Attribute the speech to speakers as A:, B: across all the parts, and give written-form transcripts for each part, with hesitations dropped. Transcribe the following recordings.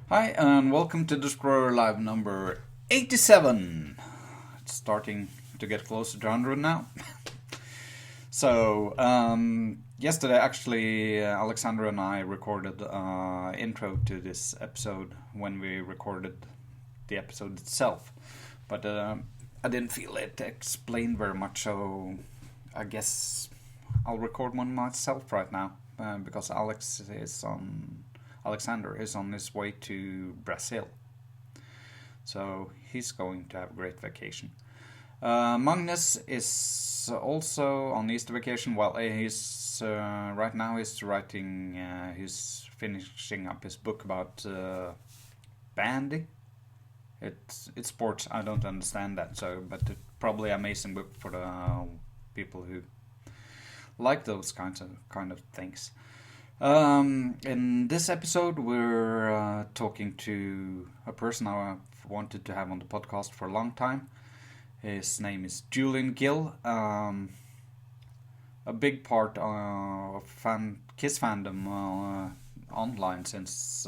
A: Hi, and welcome to DestroyerAlive number 87. It's starting to get closer to 100 now. So, yesterday actually Alexander and I recorded intro to this episode when we recorded the episode itself. But I didn't feel it explained very much, so I guess I'll record one myself right now because Alexander is on his way to Brazil. So he's going to have a great vacation. Magnus is also on Easter vacation. Well, he's right now he's writing, he's finishing up his book about bandy. It's sports. I don't understand that, but it's probably an amazing book for the people who like those kind of things. In this episode, we're talking to a person I've wanted to have on the podcast for a long time. His name is Julian Gill. A big part of Kiss fandom online since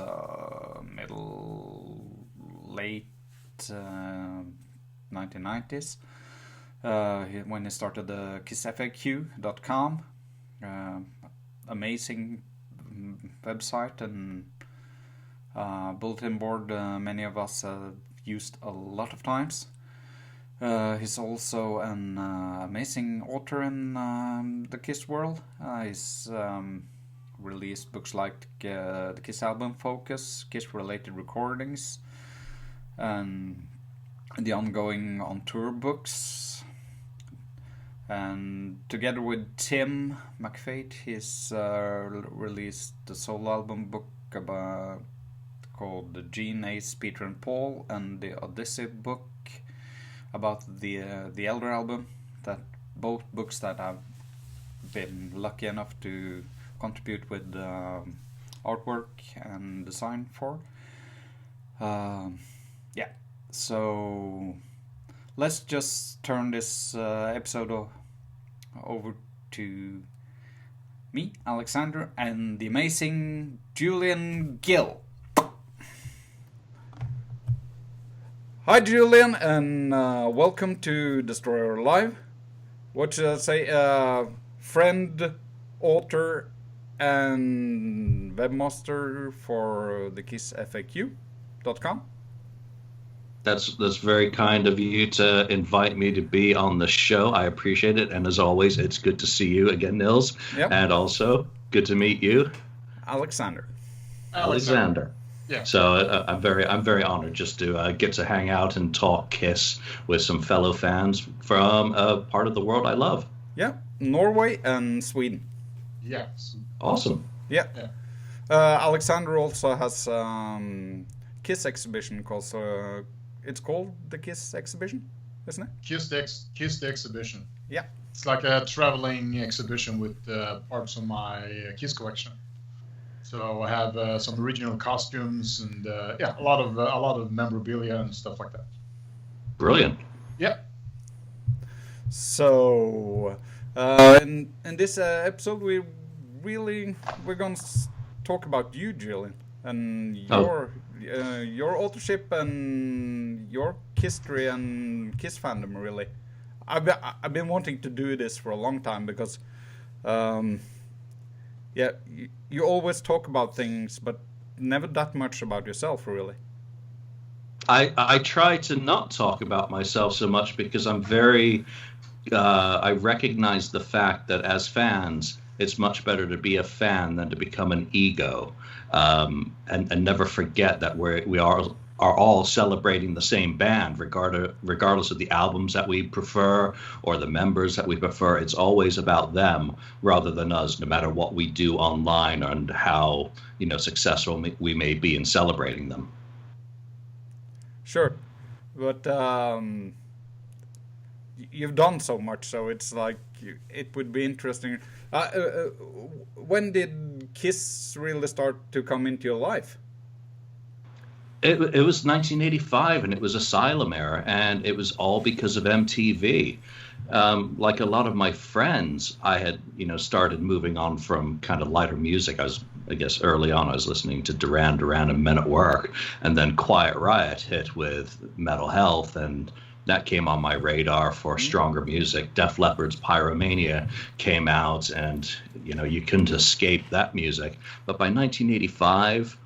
A: late 1990s. When he started the KissFAQ.com. Amazing website and bulletin board many of us used a lot of times. He's also an amazing author in the Kiss world. He's released books like the Kiss album Focus, Kiss related recordings, and the ongoing on tour books. And together with Tim McFate, he's released the solo album book called the Gene, Ace, Peter and Paul, and the Odyssey book about the Elder album. That both books that I've been lucky enough to contribute with artwork and design for. So let's just turn this episode over to me, Alexander, and the amazing Julian Gill. Hi, Julian, and welcome to DestroyerAlive. What should I say? Friend, author, and webmaster for the KissFAQ.com.
B: That's very kind of you to invite me to be on the show. I appreciate it, and as always, it's good to see you again, Nils.
A: Yep.
B: And also good to meet you,
A: Alexander.
B: Yeah. So I'm very honored just to get to hang out and talk Kiss with some fellow fans from a part of the world I love.
A: Yeah, Norway and Sweden.
C: Yes.
B: Awesome.
A: Yeah. Alexander also has Kiss exhibition because. It's called the Kiss exhibition, isn't it?
C: Kiss the exhibition.
A: Yeah.
C: It's like a traveling exhibition with parts of my Kiss collection. So I have some original costumes and a lot of memorabilia and stuff like that.
B: Brilliant.
C: Yeah.
A: So in this episode, we're going to talk about you, Julian, and your authorship and your history and Kiss fandom. Really, I've been wanting to do this for a long time because, you always talk about things, but never that much about yourself, really.
B: I try to not talk about myself so much because I'm very. I recognize the fact that as fans, it's much better to be a fan than to become an ego. And never forget that we are all celebrating the same band, regardless of the albums that we prefer or the members that we prefer. It's always about them rather than us, no matter what we do online and how successful we may be in celebrating them.
A: Sure, but you've done so much, so it's like it would be interesting. When did Kiss really start to come into your life?
B: It was 1985, and it was Asylum era, and it was all because of MTV. like a lot of my friends, I had, started moving on from kind of lighter music. I guess early on, I was listening to Duran Duran and Men at Work, and then Quiet Riot hit with Metal Health, and that came on my radar for stronger music. Def Leppard's Pyromania came out, and, you couldn't escape that music. But by 1985,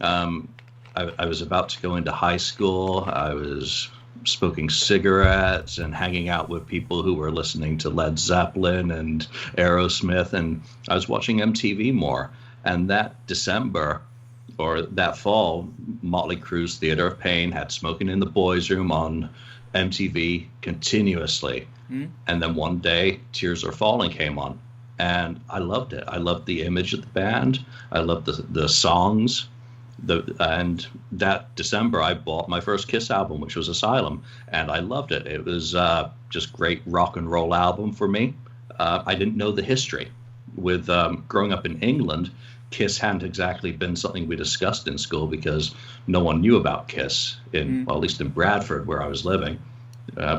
B: I was about to go into high school. I was smoking cigarettes and hanging out with people who were listening to Led Zeppelin and Aerosmith, and I was watching MTV more. And that December, or that fall, Motley Crue's Theater of Pain had Smoking in the Boys' Room on MTV continuously. And then one day, Tears Are Falling came on, and I loved it. I loved the image of the band. I loved the songs. And that December, I bought my first Kiss album, which was Asylum, and I loved it. It was just great rock and roll album for me. I didn't know the history. With growing up in England, Kiss hadn't exactly been something we discussed in school because no one knew about Kiss, well, at least in Bradford, where I was living.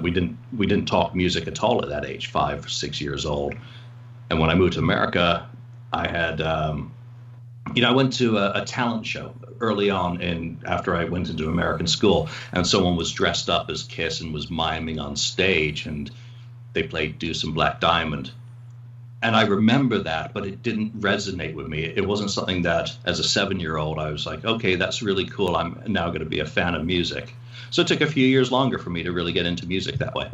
B: We didn't talk music at all at that age, 5 or 6 years old. And when I moved to America, I had, I went to a talent show early on after I went into American school, and someone was dressed up as Kiss and was miming on stage, and they played Deuce and Black Diamond. And I remember that, but it didn't resonate with me. It wasn't something that, as a 7-year-old, I was like, okay, that's really cool. I'm now going to be a fan of music. So it took a few years longer for me to really get into music that way.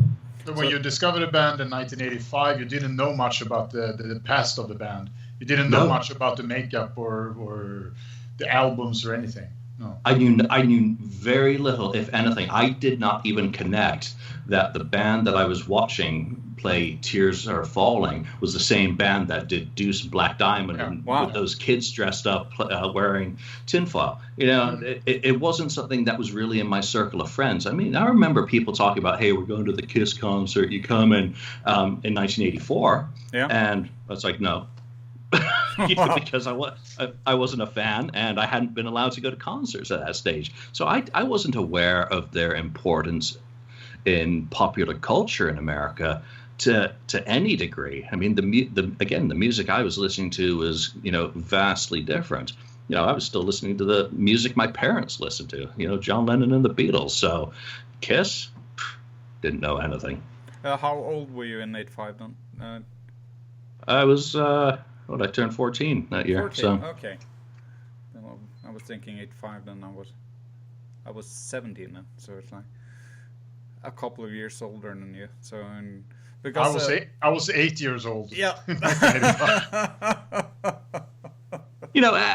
C: So when you discovered a band in 1985, you didn't know much about the past of the band. You didn't know much about the makeup or the albums or anything. No.
B: I knew very little, if anything. I did not even connect that the band that I was watching play Tears Are Falling was the same band that did Deuce Black Diamond, with those kids dressed up wearing tinfoil. It wasn't something that was really in my circle of friends. I mean, I remember people talking about, hey, we're going to the Kiss concert, you come in 1984. Yeah. And I was like, no. Because I wasn't a fan, and I hadn't been allowed to go to concerts at that stage. So I wasn't aware of their importance in popular culture in America to any degree. I mean, the music I was listening to was, vastly different. I was still listening to the music my parents listened to, John Lennon and the Beatles. So Kiss, didn't know anything.
A: How old were you in 85 then?
B: I was... I turned 14 that year.
A: 14,
B: so.
A: Okay. Well, I was thinking 85 then. I was 17 then, so it's like a couple of years older than you. So because
C: I was 8 years old.
A: Yeah.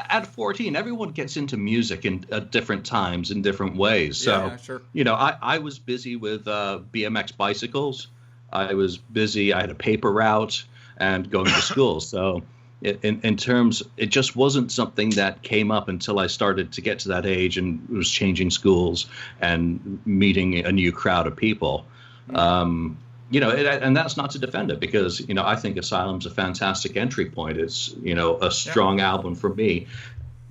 B: At 14, everyone gets into music at different times in different ways. So,
A: yeah, sure.
B: I was busy with BMX bicycles. I was busy. I had a paper route and going to school. So. In terms, it just wasn't something that came up until I started to get to that age and was changing schools and meeting a new crowd of people. And that's not to defend it because, I think Asylum's a fantastic entry point. It's, a strong album for me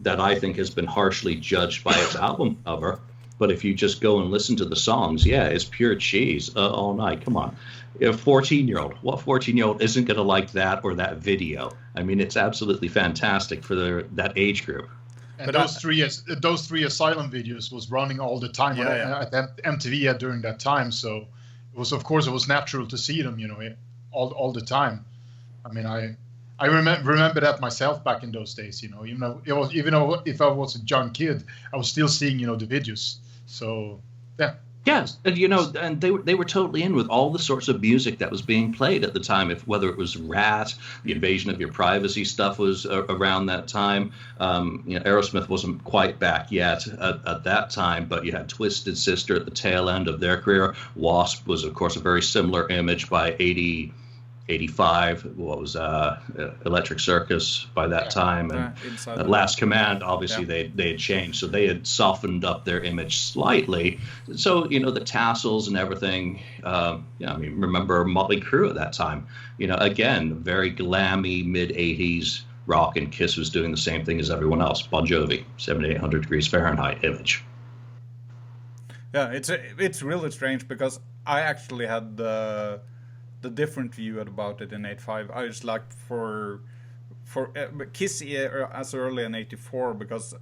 B: that I think has been harshly judged by its album cover. But if you just go and listen to the songs, it's pure cheese all night. Come on. A 14-year-old. What 14-year-old isn't going to like that or that video? I mean, it's absolutely fantastic for that age group.
C: And those three Asylum videos was running all the time at MTV during that time. So it was natural to see them, all the time. I mean, I remember that myself back in those days. Even though if I was a young kid, I was still seeing the videos. So yeah.
B: Yes, and and they were totally in with all the sorts of music that was being played at the time. Whether it was Rat, the Invasion of Your Privacy stuff was around that time. Aerosmith wasn't quite back yet at that time, but you had Twisted Sister at the tail end of their career. Wasp was, of course, a very similar image by 85. What was Electric Circus by that time, and Last Command. Obviously, they had changed, so they had softened up their image slightly. So the tassels and everything. Remember Motley Crue at that time. Again, very glammy mid '80s rock, and Kiss was doing the same thing as everyone else. Bon Jovi, 7,800 degrees Fahrenheit image.
A: Yeah, it's really strange because I actually had the the different view about it in '85. I just like for Kiss as early in '84 because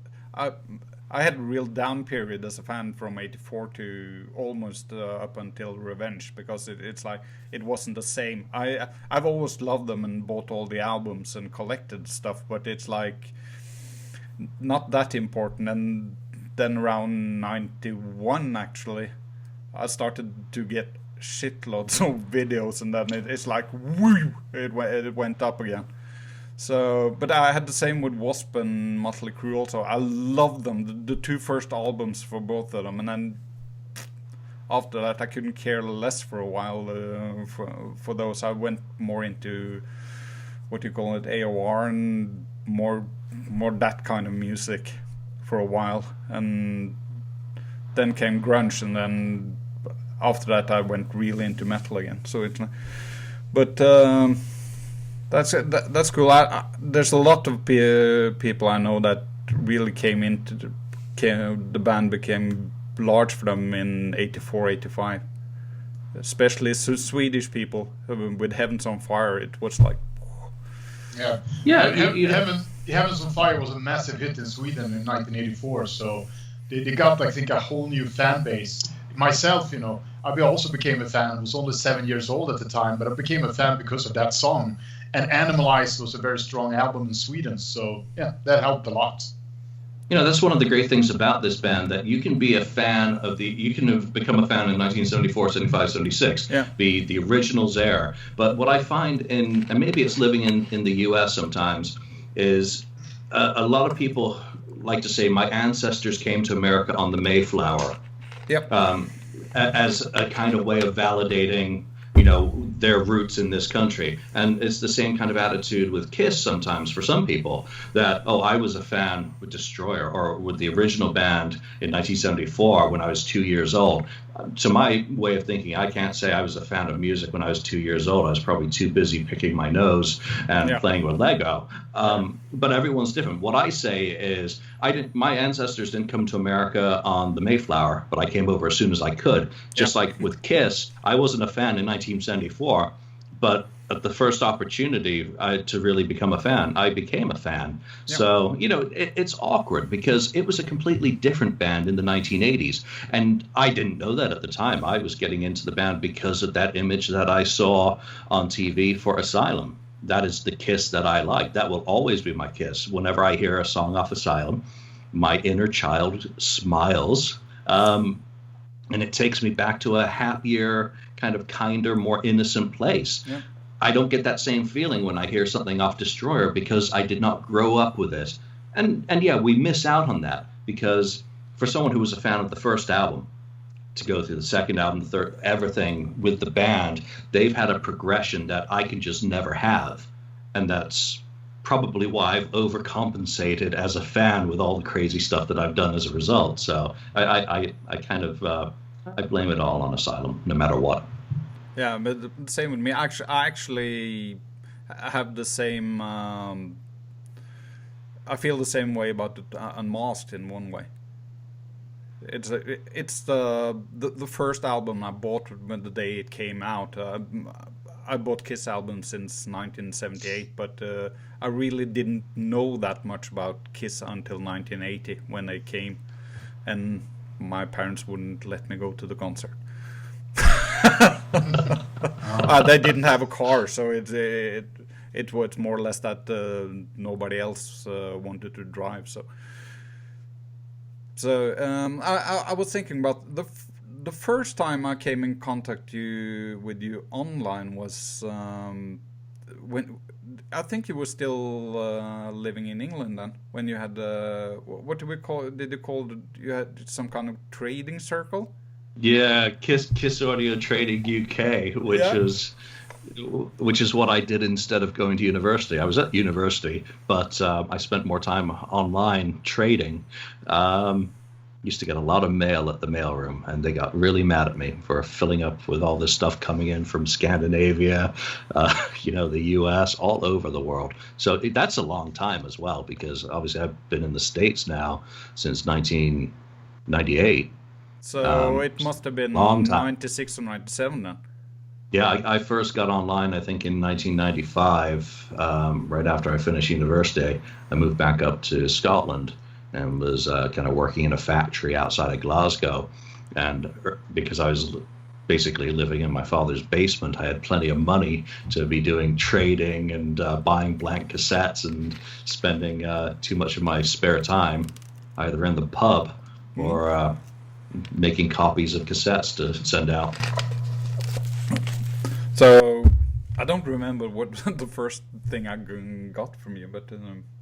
A: I had a real down period as a fan from '84 to almost up until Revenge because it's like it wasn't the same. I've always loved them and bought all the albums and collected stuff, but it's like not that important. And then around '91 actually, I started to get shitloads of videos, and then it's like woo, it went up again. So, but I had the same with Wasp and Motley Crue also. I loved them, the two first albums for both of them, and then after that I couldn't care less for a while for those. I went more into what you call it, AOR, and more that kind of music for a while, and then came grunge, and then after that I went really into metal again. So it's, but. That's cool. There's a lot of people I know that really came into the band became large for them in '84, '85. Especially Swedish people with Heavens on Fire. It was like,
C: Heavens on Fire was a massive hit in Sweden in 1984. So they got, I think, a whole new fan base. Myself, I also became a fan. I was only 7 years old at the time, but I became a fan because of that song. And Animalize was a very strong album in Sweden, so yeah, that helped a lot.
B: That's one of the great things about this band, that you can be a fan of you can have become a fan in 1974, 75, 76, be the originals there. But what I find and maybe it's living in the U.S. sometimes, is a lot of people like to say my ancestors came to America on the Mayflower.
A: Yep.
B: As a kind of way of validating their roots in this country. And it's the same kind of attitude with Kiss sometimes for some people, that, I was a fan with Destroyer or with the original band in 1974 when I was 2 years old. To my way of thinking, I can't say I was a fan of music when I was 2 years old. I was probably too busy picking my nose and playing with Lego. But everyone's different. What I say is, my ancestors didn't come to America on the Mayflower, but I came over as soon as I could. Just like with Kiss, I wasn't a fan in 1974, but at the first opportunity to really become a fan, I became a fan. Yeah. So, it's awkward because it was a completely different band in the 1980s. And I didn't know that at the time. I was getting into the band because of that image that I saw on TV for Asylum. That is the Kiss that I like. That will always be my Kiss. Whenever I hear a song off Asylum, my inner child smiles. And it takes me back to a happier, kind of kinder, more innocent place. Yeah. I don't get that same feeling when I hear something off Destroyer because I did not grow up with it. And we miss out on that because for someone who was a fan of the first album, to go through the second album, the third, everything with the band, they've had a progression that I can just never have. And that's probably why I've overcompensated as a fan with all the crazy stuff that I've done as a result. So I kind of I blame it all on Asylum, no matter what.
A: Yeah, but the same with me. I actually have the same. I feel the same way about Unmasked in one way. It's the first album I bought when the day it came out. I bought Kiss albums since 1978, but I really didn't know that much about Kiss until 1980 when they came, and my parents wouldn't let me go to the concert. They didn't have a car, so it was more or less that nobody else wanted to drive. So I was thinking about the first time I came in contact with you online was when I think you were still living in England then, when you had what do we call it? Did you call it, you had some kind of trading circle?
B: Yeah, Kiss Audio Trading UK, which is what I did instead of going to university. I was at university, but I spent more time online trading. Used to get a lot of mail at the mailroom, and they got really mad at me for filling up with all this stuff coming in from Scandinavia, the US, all over the world. So that's a long time as well, because obviously I've been in the States now since 1998.
A: So it must have been 96 or 97 then.
B: Yeah, I first got online, I think, in 1995, right after I finished university. I moved back up to Scotland and was kind of working in a factory outside of Glasgow. And because I was basically living in my father's basement, I had plenty of money to be doing trading and buying blank cassettes and spending too much of my spare time either in the pub or making copies of cassettes to send out.
A: So I don't remember what the first thing I got from you, but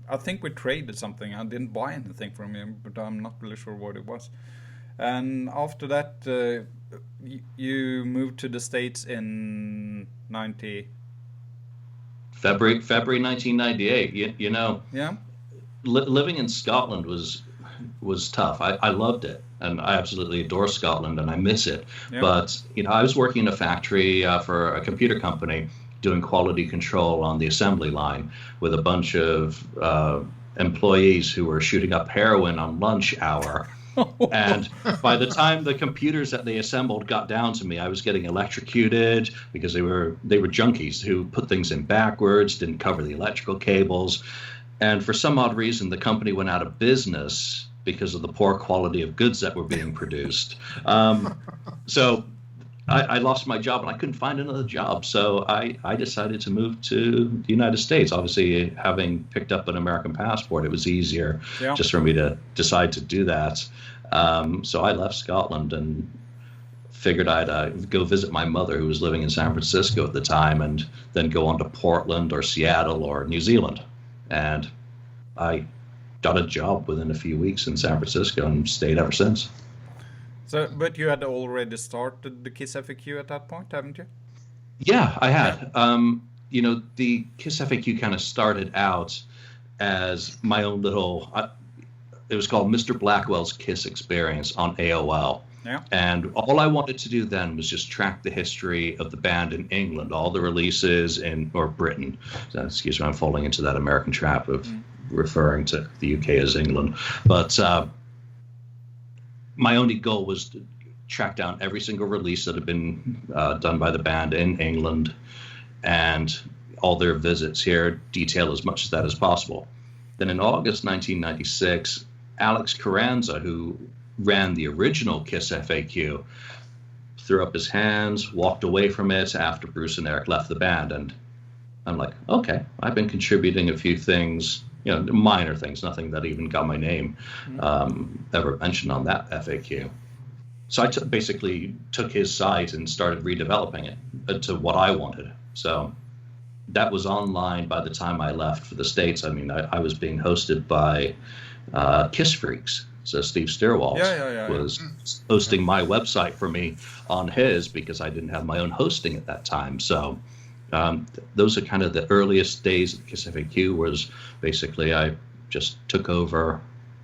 A: I think we traded something. I didn't buy anything from you, but I'm not really sure what it was. And after that, you moved to the States in
B: February 1998. You know,
A: yeah,
B: living in Scotland was tough. I loved it, and I absolutely adore Scotland, and I miss it. Yeah. But I was working in a factory for a computer company, doing quality control on the assembly line with a bunch of employees who were shooting up heroin on lunch hour. And by the time the computers that they assembled got down to me, I was getting electrocuted because they were junkies who put things in backwards, didn't cover the electrical cables. And for some odd reason, the company went out of business because of the poor quality of goods that were being produced. So I lost my job and I couldn't find another job. So I decided to move to the United States. Obviously, having picked up an American passport, it was easier just for me to decide to do that. So I left Scotland and figured I'd go visit my mother, who was living in San Francisco at the time, and then go on to Portland or Seattle or New Zealand. And I got a job within a few weeks in San Francisco and stayed ever since.
A: So, but you had already started the KISS FAQ at that point, haven't you?
B: Yeah, I had. The KISS FAQ kind of started out as my own little, it was called Mr. Blackwell's KISS Experience on AOL.
A: Yeah.
B: And all I wanted to do then was just track the history of the band in England, all the releases or Britain. So, excuse me, I'm falling into that American trap of referring to the UK as England. But my only goal was to track down every single release that had been done by the band in England and all their visits here, detail as much of that as possible. Then in August 1996, Alex Carranza, who ran the original KISS FAQ, threw up his hands, walked away from it after Bruce and Eric left the band. And I'm like, okay, I've been contributing a few things, minor things, nothing that even got my name ever mentioned on that FAQ. So I basically took his site and started redeveloping it to what I wanted. So that was online by the time I left for the States. I mean, I was being hosted by Kiss Freaks. So Steve Stierwalt was hosting my website for me on his because I didn't have my own hosting at that time. So those are kind of the earliest days of KISS FAQ. Was basically I just took over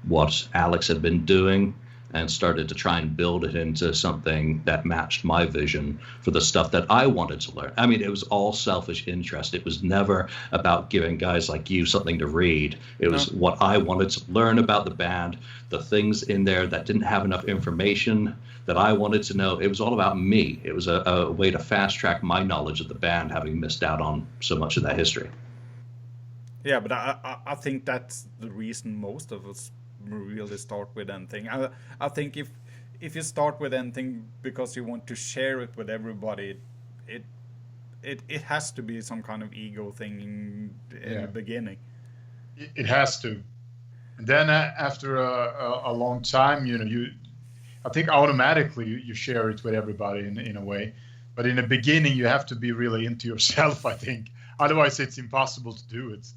B: what Alex had been doing and started to try and build it into something that matched my vision for the stuff that I wanted to learn. I mean, it was all selfish interest. It was never about giving guys like you something to read. It was what I wanted to learn about the band, the things in there that didn't have enough information that I wanted to know. It was all about me. It was a way to fast track my knowledge of the band, having missed out on so much of that history.
A: Yeah, but I think that's the reason most of us really start with anything. I think if you start with anything because you want to share it with everybody, it has to be some kind of ego thing in the beginning.
C: It has to. And then after a long time, I think automatically you share it with everybody in a way. But in the beginning, you have to be really into yourself, I think. Otherwise, it's impossible to do it.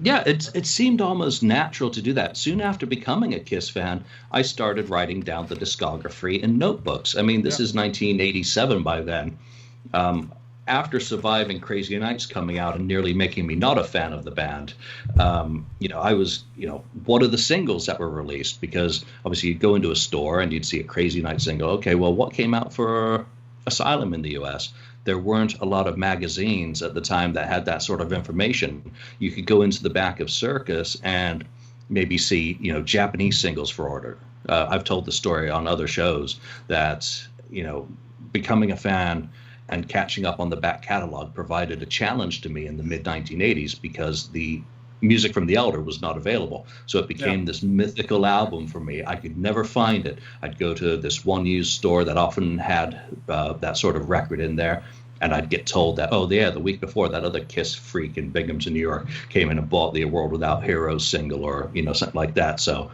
B: Yeah, it seemed almost natural to do that. Soon after becoming a KISS fan, I started writing down the discography in notebooks. I mean, this is 1987 by then. After surviving Crazy Nights coming out and nearly making me not a fan of the band, I was, what are the singles that were released? Because obviously you'd go into a store and you'd see a Crazy Night single. Okay, well, what came out for Asylum in the U.S.? There weren't a lot of magazines at the time that had that sort of information. You could go into the back of Circus and maybe see, Japanese singles for order. I've told the story on other shows that, becoming a fan and catching up on the back catalog provided a challenge to me in the mid-1980s because the music from The Elder was not available. So it became this mythical album for me. I could never find it. I'd go to this one used store that often had that sort of record in there, and I'd get told that, oh, yeah, the week before that other Kiss freak in Binghamton, New York came in and bought the A World Without Heroes single, or, you know, something like that. So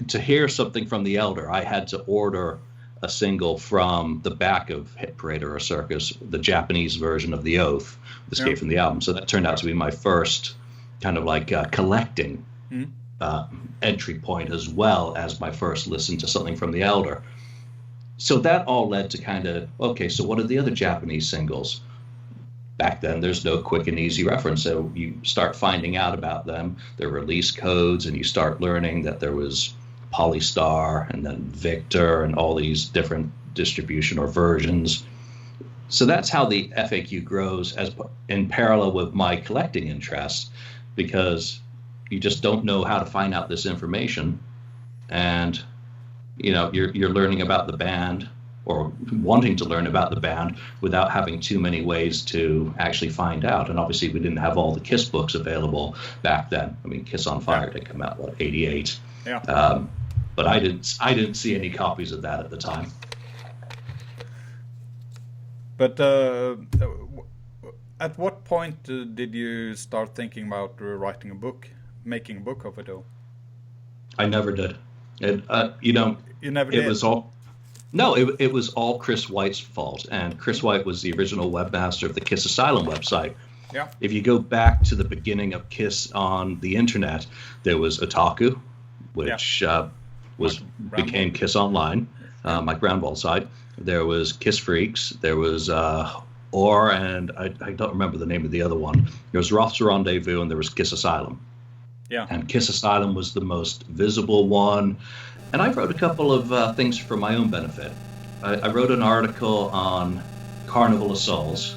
B: to hear something from The Elder, I had to order a single from the back of Hit Parade or a Circus, the Japanese version of The Oath, Escape from the Album. So that turned out to be my first kind of like collecting entry point, as well as my first listen to something from The Elder. So that all led to kind of, okay, so what are the other Japanese singles? Back then, there's no quick and easy reference. So you start finding out about them, their release codes, and you start learning that there was Polystar and then Victor and all these different distribution or versions. So that's how the FAQ grows as in parallel with my collecting interest, because you just don't know how to find out this information. And, you know, you're learning about the band or wanting to learn about the band without having too many ways to actually find out. And obviously we didn't have all the Kiss books available back then. I mean, Kiss on Fire did come out, what, 88? Yeah. But I didn't see any copies of that at the time.
A: But at what point did you start thinking about writing a book, making a book of it all?
B: I never did. You know,
A: you never did.
B: It was all. No, it was all Chris White's fault, and Chris White was the original webmaster of the Kiss Asylum website.
A: Yeah.
B: If you go back to the beginning of Kiss on the internet, there was Otaku, which became Kiss Online, Mike Brownwald's site. There was Kiss Freaks. There was and I don't remember the name of the other one. There was Roth's Rendezvous, and there was Kiss Asylum.
A: Yeah.
B: And Kiss Asylum was the most visible one. And I wrote a couple of things for my own benefit. I wrote an article on Carnival of Souls,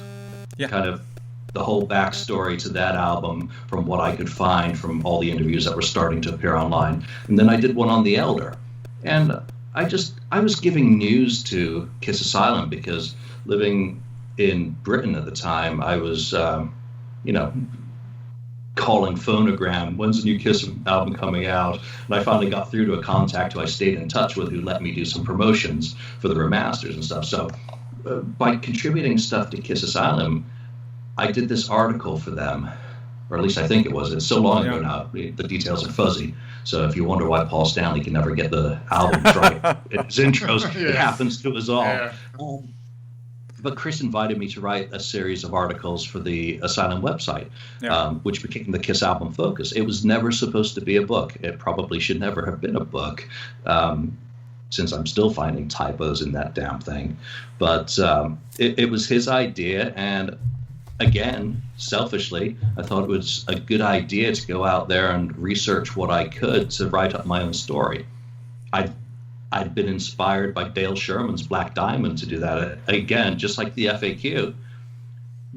B: kind of the whole backstory to that album from what I could find from all the interviews that were starting to appear online. And then I did one on The Elder. And I was giving news to Kiss Asylum because living in Britain at the time, I was, calling Phonogram, when's the new Kiss album coming out? And I finally got through to a contact who I stayed in touch with, who let me do some promotions for the remasters and stuff. So by contributing stuff to Kiss Asylum, I did this article for them, or at least I think it was. It's so long ago now, the details are fuzzy. So if you wonder why Paul Stanley can never get the albums right in his intros, it happens to us all. Yeah. But Chris invited me to write a series of articles for the Asylum website, which became the Kiss Album Focus. It was never supposed to be a book. It probably should never have been a book, since I'm still finding typos in that damn thing. But it was his idea, and again, selfishly, I thought it was a good idea to go out there and research what I could to write up my own story. I'd been inspired by Dale Sherman's Black Diamond to do that. Again, just like the FAQ,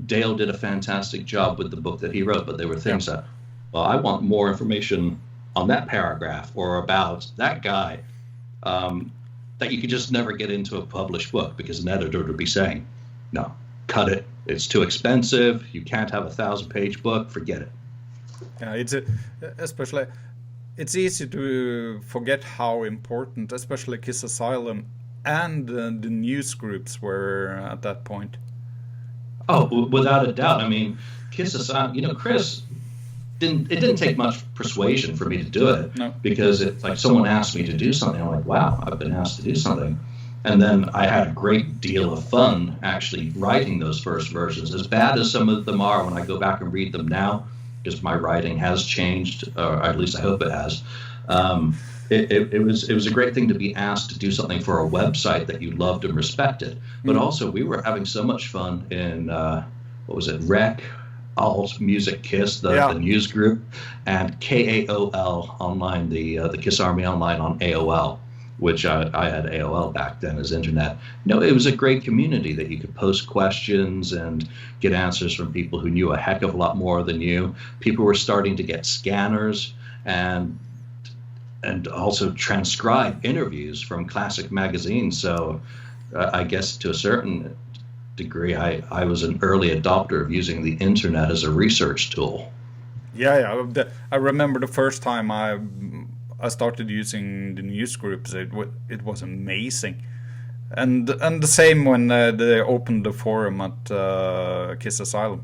B: Dale did a fantastic job with the book that he wrote, but there were things that, well, I want more information on that paragraph or about that guy, that you could just never get into a published book because an editor would be saying, no, cut it. It's too expensive. You can't have a 1,000-page book. Forget it.
A: Yeah, it's easy to forget how important, especially Kiss Asylum and the news groups were at that point.
B: Oh, without a doubt. I mean, Kiss Asylum, Chris, it didn't take much persuasion for me to do it. No. Because it's like someone asked me to do something. I'm like, wow, I've been asked to do something. And then I had a great deal of fun actually writing those first versions. As bad as some of them are when I go back and read them now, because my writing has changed, or at least I hope it has. It was a great thing to be asked to do something for a website that you loved and respected. But also, we were having so much fun in Rec, Alt Music Kiss, the news group, and KAOL online, the Kiss Army Online on AOL, which I had AOL back then as internet. It was a great community that you could post questions and get answers from people who knew a heck of a lot more than you. People were starting to get scanners and also transcribe interviews from classic magazines. So I guess to a certain degree, I was an early adopter of using the internet as a research tool.
A: Yeah. I remember the first time I started using the news groups. It was amazing, and the same when they opened the forum at Kiss Asylum.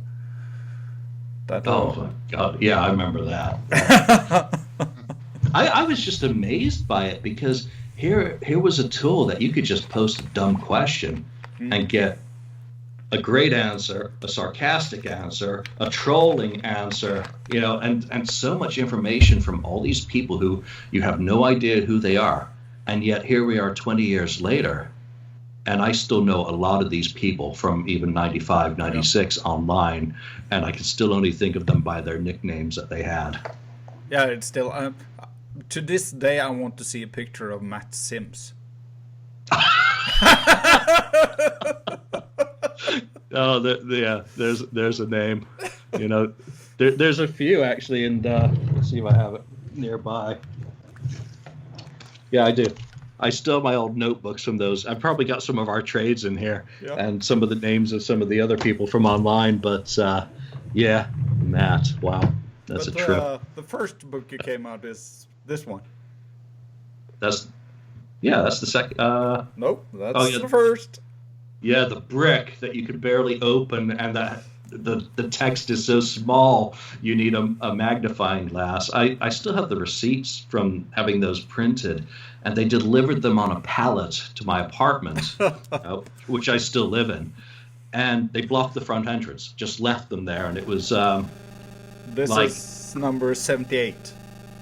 B: Oh my God! Yeah, I remember that. I was just amazed by it because here was a tool that you could just post a dumb question and get a great answer, a sarcastic answer, a trolling answer, and so much information from all these people who you have no idea who they are. And yet here we are 20 years later, and I still know a lot of these people from even 95, 96 online, and I can still only think of them by their nicknames that they had.
A: Yeah, it's still... to this day, I want to see a picture of Matt Sims.
B: Oh, there's a name. There's a few actually, and let's see if I have it nearby. Yeah, I do. I still have my old notebooks from those. I've probably got some of our trades in here, and some of the names of some of the other people from online. But yeah, Matt. Wow, that's a trip.
A: The first book you came out is this one.
B: That's the second.
A: Nope, that's the first.
B: Yeah, the brick that you could barely open, and that the text is so small you need a magnifying glass. I still have the receipts from having those printed, and they delivered them on a pallet to my apartment, which I still live in, and they blocked the front entrance, just left them there, and it was
A: this is number 78.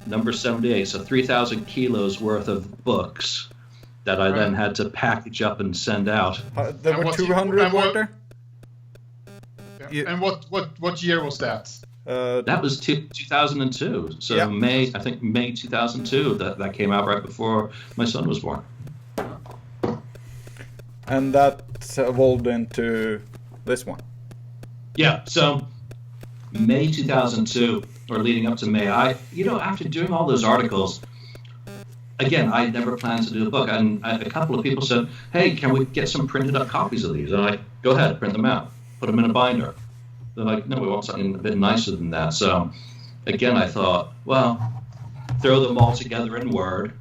B: Number 78, so 3,000 kilos worth of books that I then had to package up and send out.
A: There were 200 water.
C: And what year was that?
B: That was 2002. So May 2002. That came out right before my son was born.
A: And that evolved into this one.
B: Yeah. So May 2002, or leading up to May, after doing all those articles. Again, I never planned to do a book, and a couple of people said, "Hey, can we get some printed up copies of these?" And I'm like, "Go ahead, print them out, put them in a binder." They're like, "No, we want something a bit nicer than that." So, again, I thought, well, throw them all together in Word,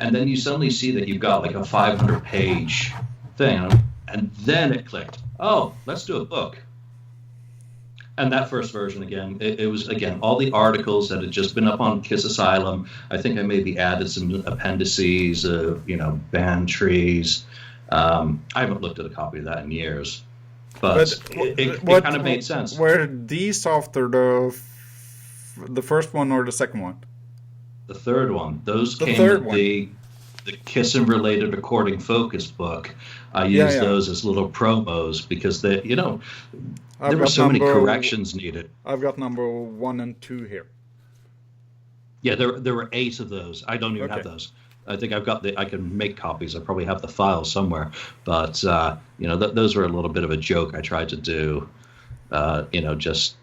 B: and then you suddenly see that you've got like a 500-page thing, and then it clicked. Oh, let's do a book. And that first version, again, it was, again, all the articles that had just been up on Kiss Asylum. I think I maybe added some appendices, band trees. I haven't looked at a copy of that in years. But it kind of made sense.
A: Were these after the first one or the second one?
B: The third one. Those came with the Kiss-related recording focus book. I used those as little promos because there were so many corrections needed.
A: I've got number 1 and 2 here.
B: Yeah, there were 8 of those. I don't even have those. I think I can make copies. I probably have the file somewhere. But those were a little bit of a joke I tried to do. Just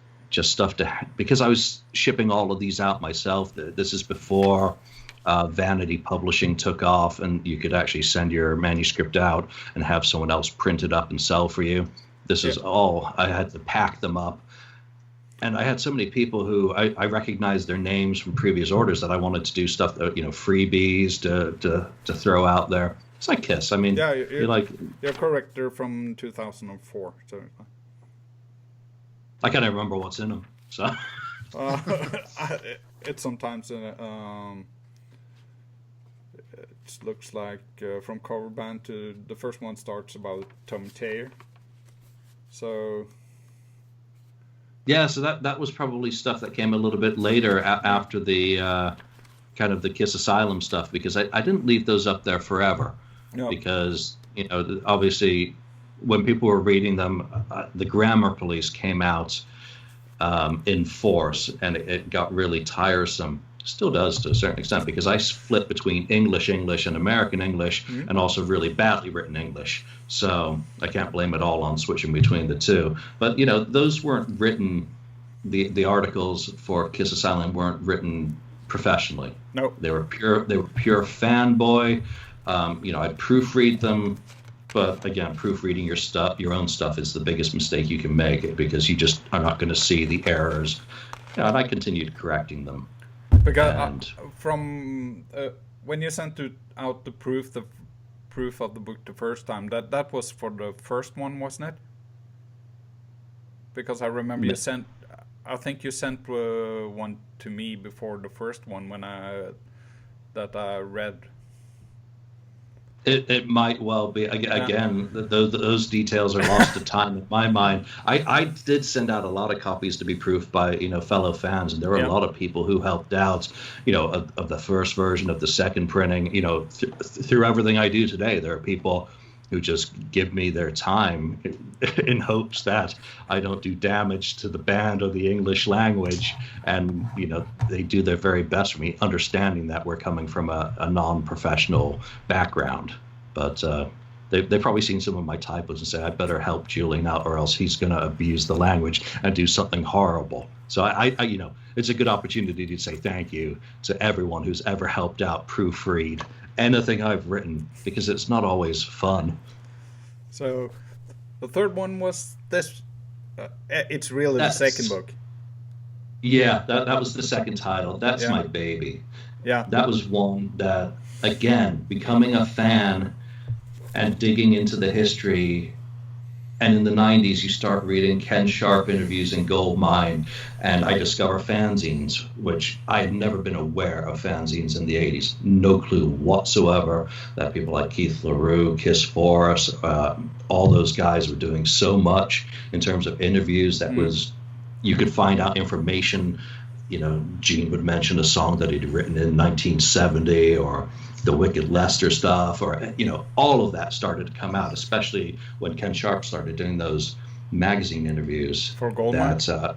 B: stuff because I was shipping all of these out myself. This is before Vanity Publishing took off, and you could actually send your manuscript out and have someone else print it up and sell for you. This is all, I had to pack them up. And I had so many people who I recognized their names from previous orders that I wanted to do stuff that, freebies to throw out there. It's like Kiss. I mean,
A: you're correct. They're from 2004. So.
B: I can't remember what's in them. So
A: it sometimes it looks like from cover band to the first one starts about Tom Taylor. So
B: so that was probably stuff that came a little bit later after the kind of the Kiss Asylum stuff, because I didn't leave those up there forever. No. Because obviously when people were reading them, the grammar police came out in force, and it got really tiresome. Still does to a certain extent, because I split between English and American English, and also really badly written English. So I can't blame it all on switching between the two. But those weren't written. The articles for Kiss Asylum weren't written professionally.
A: No,
B: they were pure fanboy. I'd proofread them, But again, proofreading your own stuff is the biggest mistake you can make, because you just are not going to see the errors. And I continued correcting them.
A: Because from when you sent out the proof of the book the first time, that was for the first one, wasn't it? Because I remember I think you sent one to me before the first one that I read.
B: It might well be. Again, those details are lost to time in my mind. I did send out a lot of copies to be proofed by fellow fans, and there were a lot of people who helped out, of the first version, of the second printing. Through everything I do today, there are people who just give me their time in hopes that I don't do damage to the band or the English language. And, they do their very best for me, understanding that we're coming from a non-professional background. But they've probably seen some of my typos and say, I better help Julian out, or else he's going to abuse the language and do something horrible. So I it's a good opportunity to say thank you to everyone who's ever helped out proofread anything I've written, because it's not always fun.
A: So the third one was this. It's really the second book.
B: Yeah, that was the second title. That's my baby.
A: Yeah,
B: that was one that, again, becoming a fan and digging into the history. And in the 90s, you start reading Ken Sharp interviews in Goldmine, and I discover fanzines, which I had never been aware of fanzines in the 80s. No clue whatsoever that people like Keith LaRue, Kiss Force, all those guys were doing so much in terms of interviews that was, you could find out information. Gene would mention a song that he'd written in 1970, or the Wicked Lester stuff, or all of that started to come out, especially when Ken Sharp started doing those magazine interviews
A: for Goldmine.
B: So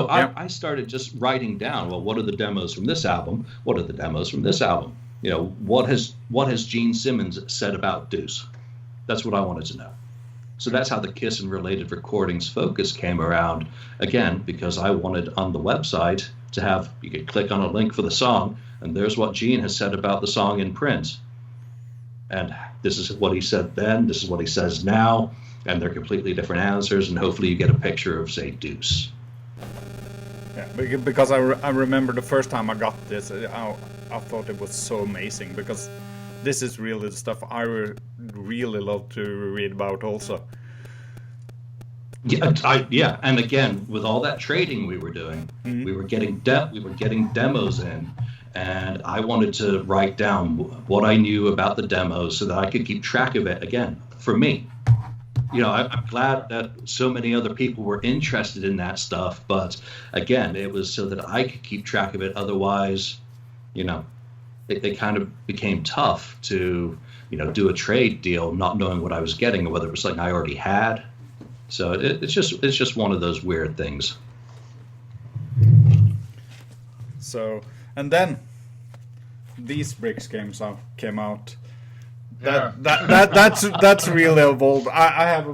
B: I started just writing down, well, what are the demos from this album? What are the demos from this album? What has Gene Simmons said about Deuce? That's what I wanted to know. So that's how the Kiss and related recordings focus came around, again, because I wanted on the website to have, you could click on a link for the song, and there's what Gene has said about the song in print. And this is what he said then, this is what he says now, and they're completely different answers, and hopefully you get a picture of, say, Deuce.
A: Yeah, because I remember the first time I got this, I thought it was so amazing, because this is really the stuff I really love to read about also.
B: Yeah, and again, with all that trading we were doing, we were getting demos in, and I wanted to write down what I knew about the demos so that I could keep track of it. Again, for me, I'm glad that so many other people were interested in that stuff, but again, it was so that I could keep track of it. Otherwise, it kind of became tough to, do a trade deal not knowing what I was getting, or whether it was something I already had. So it's just one of those weird things.
A: So, and then these Bricks games came out. That's really evolved. I have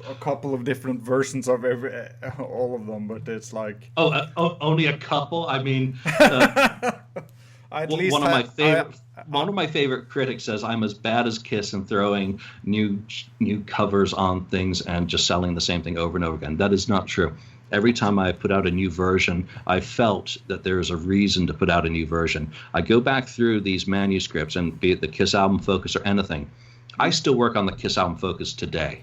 A: a couple of different versions of all of them, but it's like
B: only a couple. I mean.
A: One
B: of my favorite critics says I'm as bad as Kiss in throwing new covers on things and just selling the same thing over and over again. That is not true. Every time I put out a new version, I felt that there is a reason to put out a new version. I go back through these manuscripts, and be it the Kiss Album Focus or anything, I still work on the Kiss Album Focus today.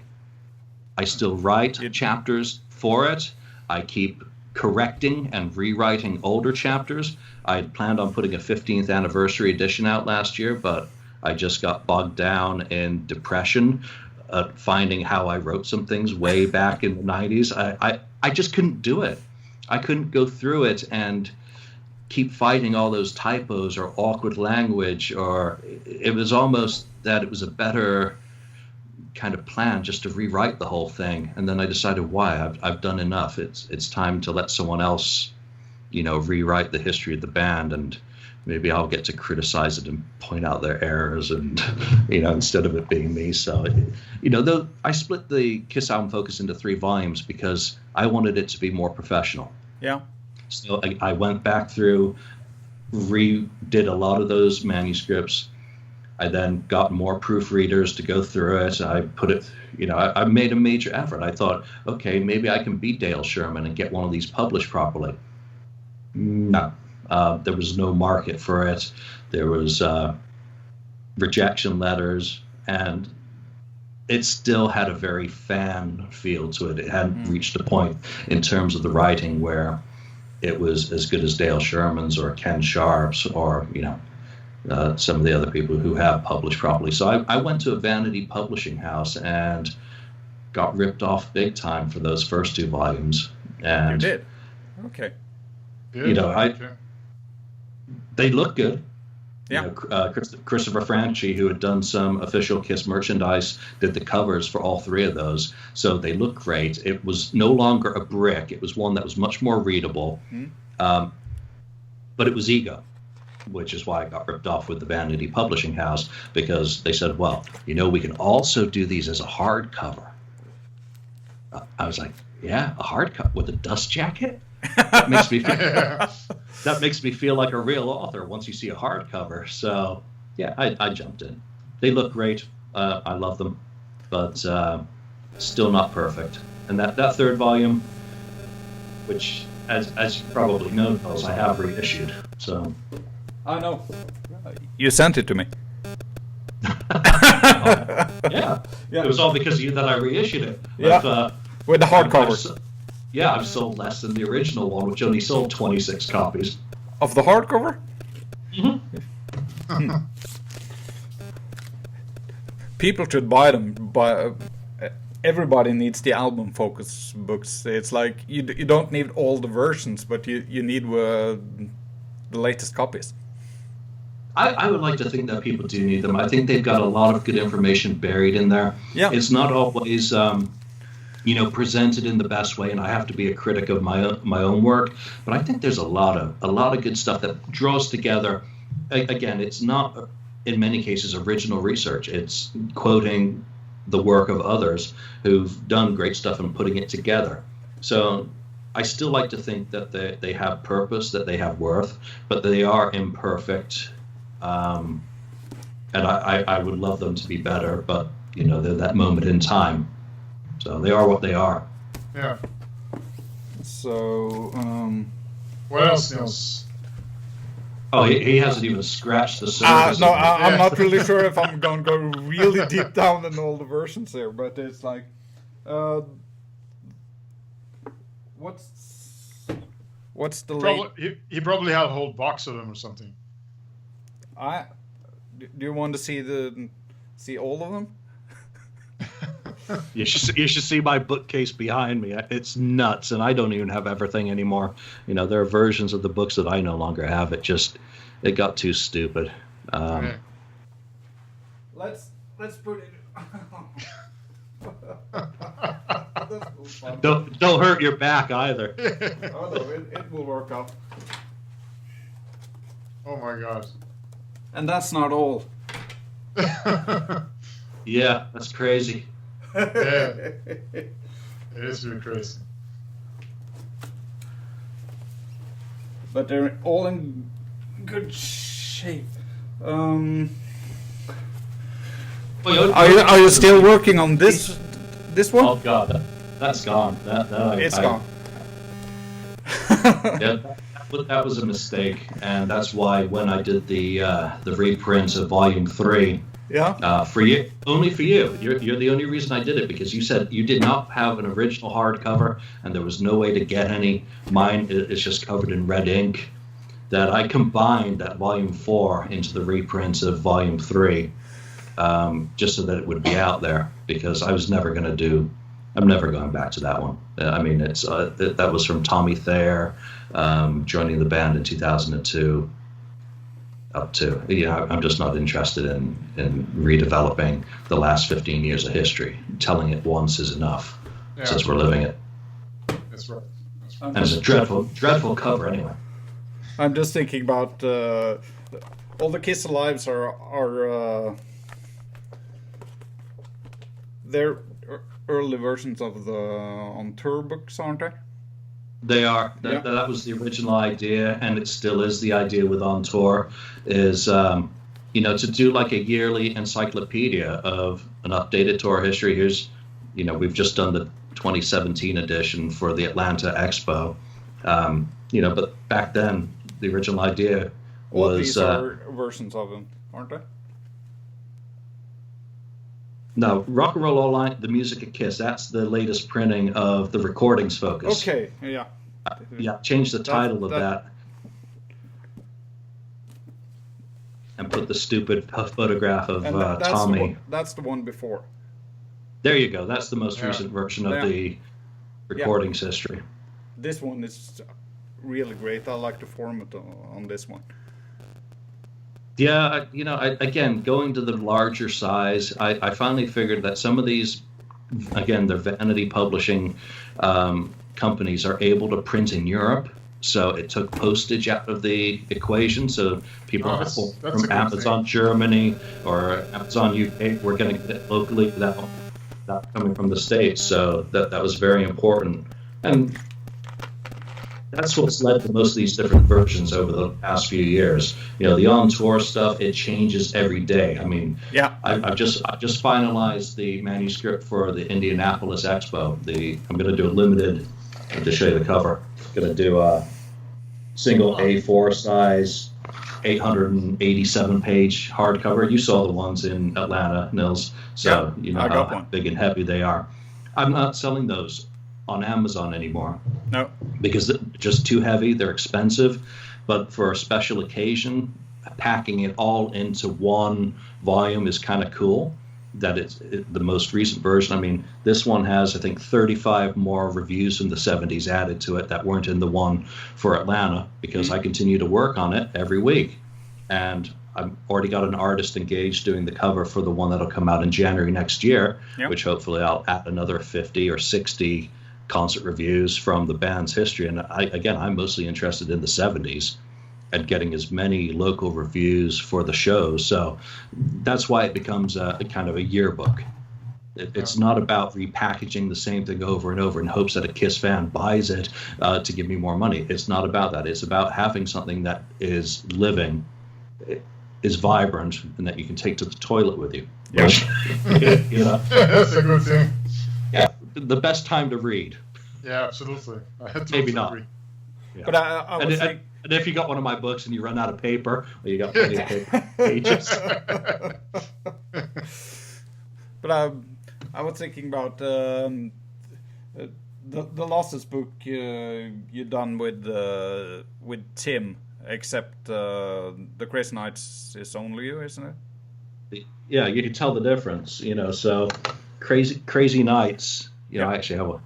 B: I still write chapters for it. I keep correcting and rewriting older chapters. I had planned on putting a 15th anniversary edition out last year, but I just got bogged down in depression, finding how I wrote some things way back in the 90s. I just couldn't do it. I couldn't go through it and keep fighting all those typos or awkward language, or it was almost that it was a better kind of plan just to rewrite the whole thing. And then I decided, why? I've done enough. It's time to let someone else, rewrite the history of the band, and maybe I'll get to criticize it and point out their errors, and instead of it being me. So though I split the Kiss Album Focus into 3 volumes because I wanted it to be more professional.
A: Yeah.
B: So I went back through, redid a lot of those manuscripts, I then got more proofreaders to go through it. I put it, I made a major effort. I thought, okay, maybe I can beat Dale Sherman and get one of these published properly. No, there was no market for it. There was rejection letters, and it still had a very fan feel to it. It hadn't reached a point in terms of the writing where it was as good as Dale Sherman's or Ken Sharp's or, some of the other people who have published properly. So I went to a vanity publishing house and got ripped off big time for those first 2 volumes. And
A: you did? Okay.
B: They look good.
A: Yeah.
B: Christopher Franchi, who had done some official Kiss merchandise, did the covers for all 3 of those. So they look great. It was no longer a brick. It was one that was much more readable. But it was ego, which is why I got ripped off with the Vanity Publishing House, because they said, well, we can also do these as a hardcover. I was like, yeah, a hardcover with a dust jacket? That makes me feel like a real author once you see a hardcover. So yeah, I jumped in. They look great. I love them, but still not perfect. And that 3rd volume, which as you probably know, I have reissued. So
A: I know. You sent it to me.
B: Yeah. It was all because of you that I reissued it.
A: Yeah. With the hardcover.
B: I've sold less than the original one, which only sold 26 copies.
A: Of the hardcover? People should buy them, but everybody needs the album focus books. It's like you don't need all the versions, but you need the latest copies.
B: I would like to think that people do need them. I think they've got a lot of good information buried in there.
A: Yeah.
B: It's not always presented in the best way, and I have to be a critic of my own work. But I think there's a lot of good stuff that draws together. Again, it's not in many cases original research. It's quoting the work of others who've done great stuff and putting it together. So I still like to think that they have purpose, that they have worth, but they are imperfect. And I would love them to be better, but they're that moment in time. So they are what they are.
C: Yeah.
A: So,
C: what else, Nils?
B: Oh, he hasn't even scratched the surface.
A: No, I'm not really sure if I'm going to go really deep down in all the versions here, but it's like, what's the
C: he probably had a whole box of them or something.
A: Do you want to see all of them?
B: You should see my bookcase behind me. It's nuts, and I don't even have everything anymore. There are versions of the books that I no longer have. It got too stupid.
A: Let's put it.
B: Don't hurt your back either.
A: Oh no, it will work out.
C: Oh my God!
A: And that's not all.
B: Yeah, that's crazy.
C: Yeah, it is really crazy.
A: But they're all in good shape. Are you still working on this one?
B: Oh God, that's gone.
A: It's gone.
B: Yeah, that was a mistake, and that's why when I did the reprint of Volume 3.
A: Yeah.
B: For you, only for you. You're the only reason I did it, because you said you did not have an original hardcover, and there was no way to get any. Mine is just covered in red ink. That I combined that Volume 4 into the reprints of Volume 3, just so that it would be out there, because I was never going to do. I'm never going back to that one. I mean, it's that was from Tommy Thayer, joining the band in 2002. Up to, I'm just not interested in redeveloping the last 15 years of history. Telling it once is enough, since we're living it.
C: That's right.
B: And it's a dreadful cover anyway.
A: I'm just thinking about all the Kiss Alives are they're early versions of the on tour books, aren't they?
B: They are. That was the original idea, and it still is the idea with On Tour, is to do like a yearly encyclopedia of an updated tour history. Here's, we've just done the 2017 edition for the Atlanta Expo. But back then, the original idea was...
A: These are versions of them, aren't they?
B: No, Rock and Roll All Night, The Music of Kiss, that's the latest printing of the Recordings Focus.
A: Okay, yeah.
B: Change the title of that. And put the stupid photograph of Tommy.
A: That's the one before.
B: There you go. That's the most recent version of the Recordings history.
A: This one is really great. I like the format on this one.
B: Yeah, again, going to the larger size, I finally figured that some of these, again, the vanity publishing companies are able to print in Europe. So it took postage out of the equation. So people from Amazon Germany or Amazon UK were going to get it locally without coming from the States. So that was very important. And that's what's led to most of these different versions over the past few years. The on-tour stuff, it changes every day. I mean, I've just finalized the manuscript for the Indianapolis Expo. I'm going to do a limited, to show you the cover. I'm going to do a single A4 size, 887-page hardcover. You saw the ones in Atlanta, Nils, so you know how big and heavy they are. I'm not selling those on Amazon anymore.
A: No.
B: Because they're just too heavy, they're expensive. But for a special occasion, packing it all into one volume is kind of cool. That it's the most recent version. I mean, this one has, I think, 35 more reviews from the 70s added to it that weren't in the one for Atlanta, because I continue to work on it every week. And I've already got an artist engaged doing the cover for the one that'll come out in January next year, which hopefully I'll add another 50 or 60 concert reviews from the band's history. And I'm mostly interested in the 70s and getting as many local reviews for the shows. So that's why it becomes a kind of a yearbook. It's not about repackaging the same thing over and over in hopes that a Kiss fan buys it to give me more money. It's not about that. It's about having something that is living, is vibrant, and that you can take to the toilet with you.
C: Yeah. That's a good thing.
B: Yeah, the best time to read.
C: Yeah, absolutely.
B: Maybe not.
C: Agree.
A: Yeah. But I would say...
B: And if you got one of my books and you run out of paper, well, you got plenty of paper pages.
A: But I was thinking about the Losses book you done with Tim, except the Crazy Nights is only you, isn't it?
B: Yeah, you can tell the difference. So Crazy Nights. I actually have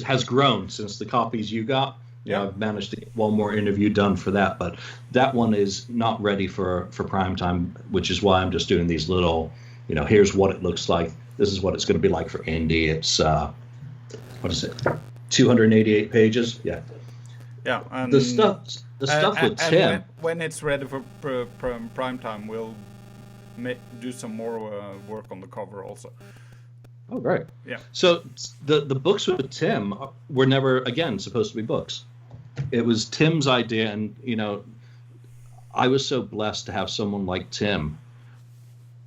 B: has grown since the copies you got. I've managed to get one more interview done for that, but that one is not ready for prime time, which is why I'm just doing these little, here's what it looks like. This is what it's going to be like for indie. It's, 288 pages? Yeah.
A: Yeah. And
B: the stuff with Tim.
A: When it's ready for prime time, we'll do some more work on the cover also.
B: Oh, great.
A: Yeah.
B: So the books with Tim were never, again, supposed to be books. It was Tim's idea, and, I was so blessed to have someone like Tim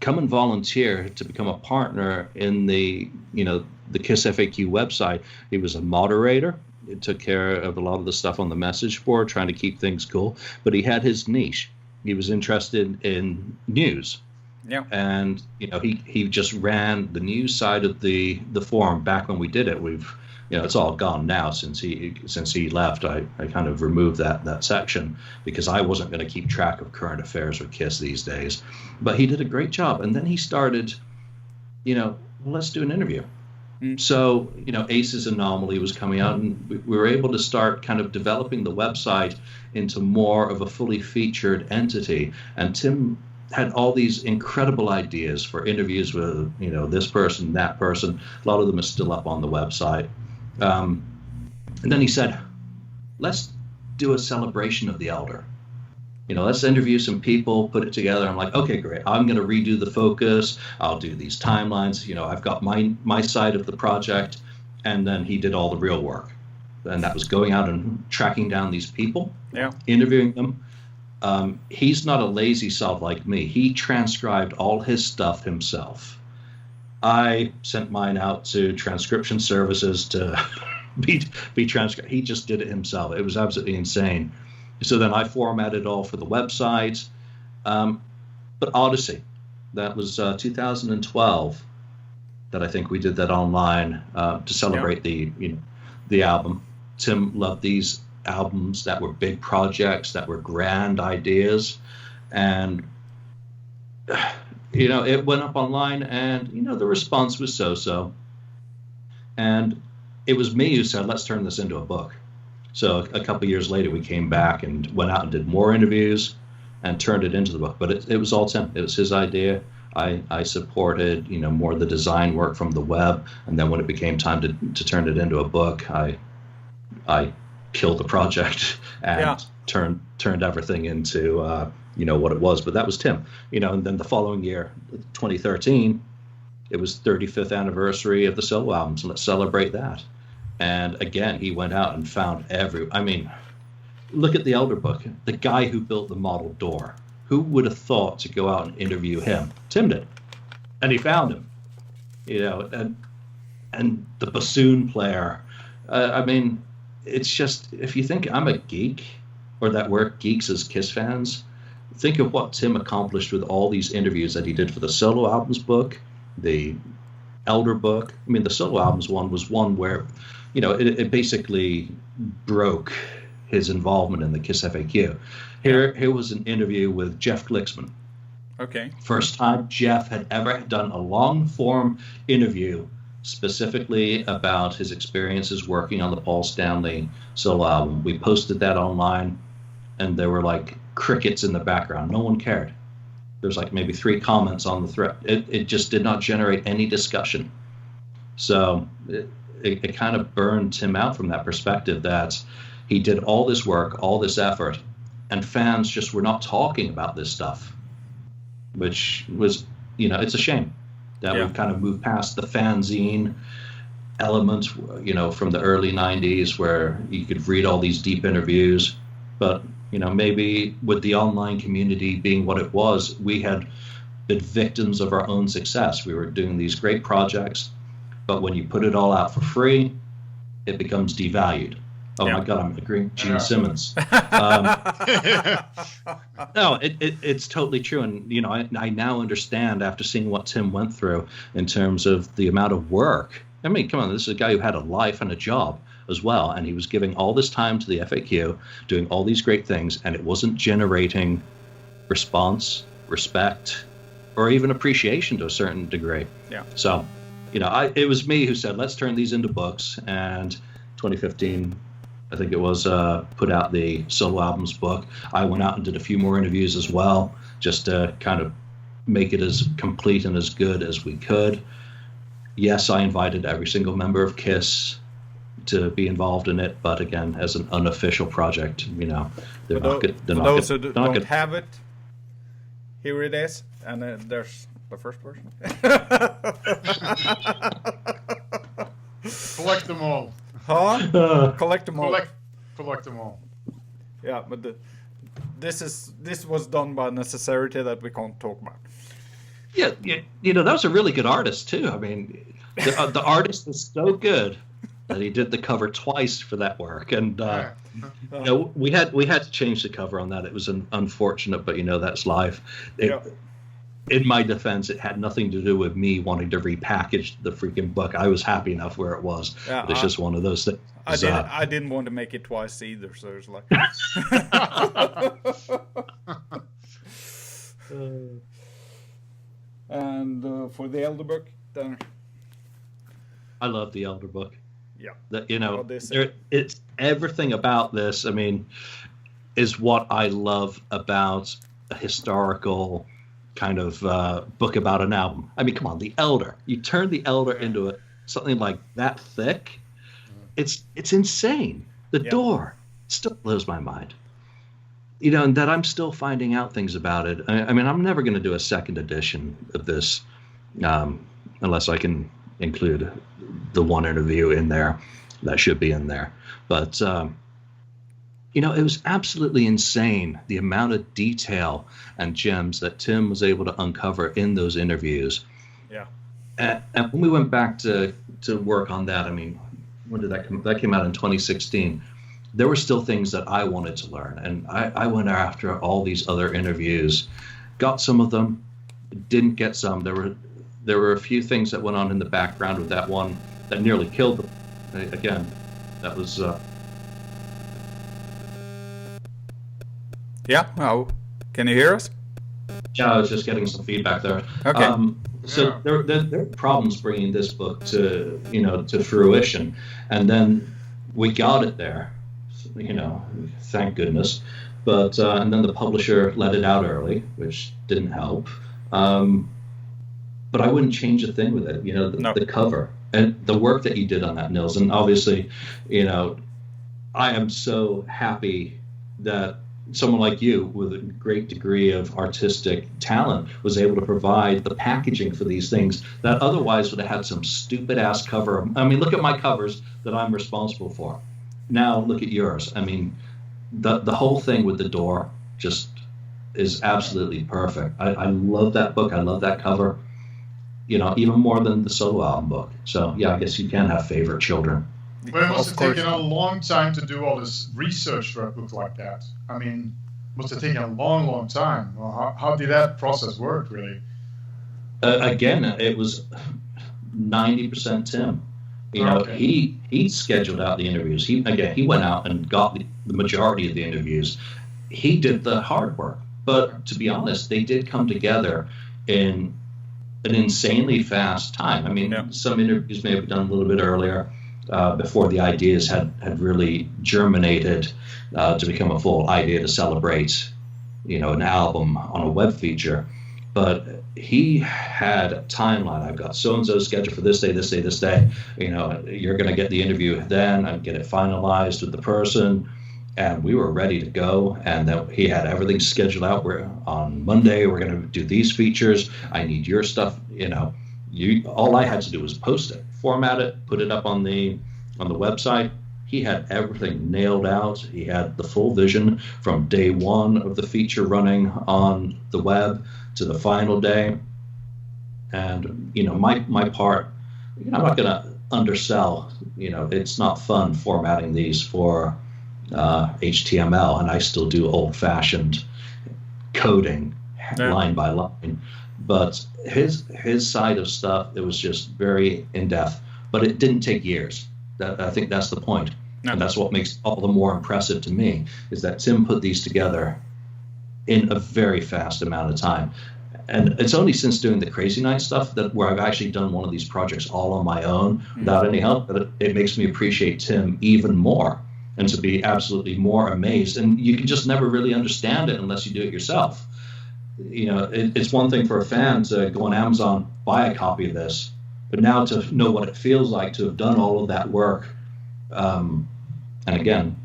B: come and volunteer to become a partner in the Kiss FAQ website. He was a moderator. He took care of a lot of the stuff on the message board, trying to keep things cool. But he had his niche. He was interested in news.
A: Yeah.
B: And he just ran the news side of the forum back when we did it. It's all gone now since he left. I kind of removed that section because I wasn't going to keep track of current affairs with Kiss these days. But he did a great job. And then he started, let's do an interview. So, Ace's Anomaly was coming out, and we were able to start kind of developing the website into more of a fully featured entity. And Tim had all these incredible ideas for interviews with, this person, that person. A lot of them are still up on the website. And then he said, let's do a celebration of the elder. Let's interview some people, put it together. I'm like, okay, great. I'm going to redo the focus. I'll do these timelines. I've got my side of the project. And then he did all the real work. And that was going out and tracking down these people, interviewing them, He's not a lazy sod like me. He transcribed all his stuff himself. I sent mine out to transcription services to be transcribed. He just did it himself. It was absolutely insane. So then I formatted all for the website. But Odyssey, that was 2012 that I think we did that online to celebrate the album. Tim loved these albums that were big projects, that were grand ideas, and it went up online, and the response was so-so. And it was me who said, let's turn this into a book. So a couple of years later, we came back and went out and did more interviews and turned it into the book. But it was all Tim. It was his idea. I supported, more of the design work from the web. And then when it became time to turn it into a book, I killed the project and turned everything into, what it was. But that was Tim. And then the following year, 2013, it was 35th anniversary of the solo albums. And let's celebrate that. And again, he went out and found look at the Elder Book. The guy who built the model door. Who would have thought to go out and interview him? Tim did. And he found him. And the bassoon player. It's just, if you think I'm a geek, or that we're geeks as Kiss fans, think of what Tim accomplished with all these interviews that he did for the solo albums book, the Elder Book. The solo albums one was one where, it basically broke his involvement in the Kiss FAQ. Here was an interview with Jeff Glixman.
A: Okay.
B: First time Jeff had ever done a long-form interview specifically about his experiences working on the Paul Stanley solo album. We posted that online, and there were like crickets in the background. No one cared. There's like maybe 3 comments on the thread. It just did not generate any discussion. So it kind of burned Tim out from that perspective, that he did all this work, all this effort, and fans just were not talking about this stuff, which was, it's a shame that we've kind of moved past the fanzine element, from the early 90s where you could read all these deep interviews. But, maybe with the online community being what it was, we had been victims of our own success. We were doing these great projects, but when you put it all out for free, it becomes devalued. Oh my God, I'm agreeing with Gene Simmons. No, it's totally true. And, I now understand after seeing what Tim went through in terms of the amount of work. Come on, this is a guy who had a life and a job as well. And he was giving all this time to the FAQ, doing all these great things, and it wasn't generating response, respect, or even appreciation to a certain degree.
A: Yeah.
B: So, it was me who said, let's turn these into books. And 2015, I think it was, put out the solo albums book. I went out and did a few more interviews as well, just to kind of make it as complete and as good as we could. Yes, I invited every single member of KISS to be involved in it, but again, as an unofficial project, they're not good.
A: For those who don't have it, here it is, and there's the first version.
C: Collect them all.
A: Huh? Collect them all.
C: Collect them all.
A: Yeah, but this was done by necessity that we can't talk about.
B: Yeah, that was a really good artist too. The artist is so good that he did the cover twice for that work, and we had to change the cover on that. It was unfortunate, but that's life. In my defense, it had nothing to do with me wanting to repackage the freaking book. I was happy enough where it was. Yeah, but it's just one of those things.
A: I didn't want to make it twice either, so it's like. And for the Elder Book, then.
B: I love the Elder Book.
A: Yeah.
B: It's everything about this. Is what I love about a historical kind of book about an album. Come on, the Elder. You turn the Elder into something like that thick. It's insane. The door still blows my mind. And that I'm still finding out things about it. I'm never going to do a second edition of this unless I can include the one interview in there that should be in there. But You know, it was absolutely insane, the amount of detail and gems that Tim was able to uncover in those interviews.
A: Yeah.
B: And when we went back to work on that, I mean, when did that come? That came out in 2016. There were still things that I wanted to learn. And I went after all these other interviews, got some of them, didn't get some. There were a few things that went on in the background with that one that nearly killed them. Again, that was...
A: Yeah. Oh, can you hear us?
B: Yeah, I was just getting some feedback there.
A: Okay.
B: So there are problems bringing this book to fruition, and then we got it there, thank goodness. But and then the publisher let it out early, which didn't help. But I wouldn't change a thing with it. The cover and the work that you did on that, Nils, and obviously, I am so happy that someone like you with a great degree of artistic talent was able to provide the packaging for these things that otherwise would have had some stupid ass cover. I mean, look at my covers that I'm responsible for. Now look at yours. I mean, the whole thing with the door just is absolutely perfect. I love that book. I love that cover, even more than the solo album book. So yeah, I guess you can have favorite children.
C: But it must have taken a long time to do all this research for a book like that. I mean, it must have taken a long, long time. Well, how did that process work, really?
B: Again, it was 90% Tim. He scheduled out the interviews. He went out and got the majority of the interviews. He did the hard work. But to be honest, they did come together in an insanely fast time. I mean, some interviews may have been done a little bit earlier. Before the ideas had really germinated to become a full idea to celebrate, an album on a web feature. But he had a timeline. I've got so-and-so scheduled for this day, this day, this day. You're going to get the interview then and get it finalized with the person. And we were ready to go. And then he had everything scheduled out. On Monday, we're going to do these features. I need your stuff, all I had to do was post it, format it, put it up on the website. He had everything nailed out. He had the full vision from day one of the feature running on the web to the final day. And my part, I'm not going to undersell. It's not fun formatting these for HTML, and I still do old-fashioned coding line by line. But his side of stuff, it was just very in-depth. But it didn't take years. I think that's the point. No. And that's what makes all the more impressive to me, is that Tim put these together in a very fast amount of time. And it's only since doing the Crazy Night stuff where I've actually done one of these projects all on my own without any help, that it makes me appreciate Tim even more and to be absolutely more amazed. And you can just never really understand it unless you do it yourself. It's one thing for a fan to go on Amazon, buy a copy of this, but now to know what it feels like to have done all of that work, and again,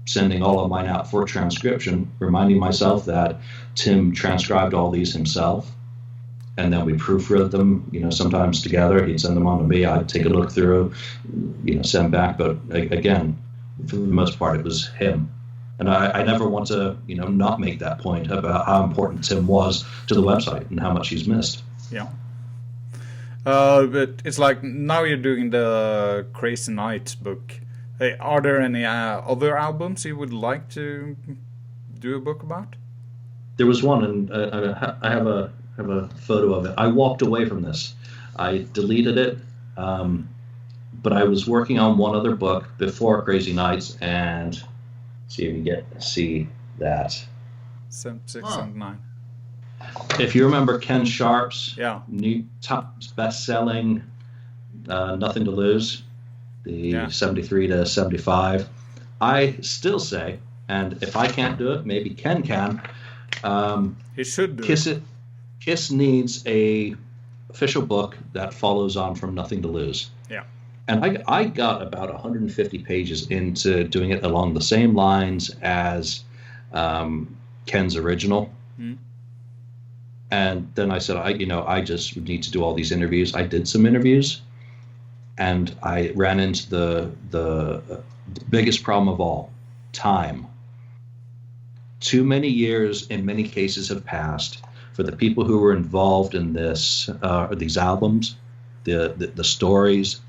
B: sending all of mine out for transcription, reminding myself that Tim transcribed all these himself, and then we proofread them, sometimes together. He'd send them on to me, I'd take a look through, send back, but again, for the most part, it was him. And I never want to, not make that point about how important Tim was to the website and how much he's missed.
A: Yeah. But it's like now you're doing the Crazy Nights book. Hey, are there any other albums you would like to do a book about?
B: There was one, and I have a photo of it. I walked away from this. I deleted it, but I was working on one other book before Crazy Nights, and see if you get to see that.
A: 6 and 9.
B: If you remember Ken Sharp's
A: New
B: York Times best-selling Nothing to Lose, the 73 to 75, I still say, and if I can't do it, maybe Ken can.
A: He should do
B: it. Kiss needs a official book that follows on from Nothing to Lose.
A: Yeah.
B: And I got about 150 pages into doing it along the same lines as Ken's original. Mm. And then I said, I just need to do all these interviews. I did some interviews, and I ran into the biggest problem of all, time. too many years in many cases have passed for the people who were involved in these albums, the stories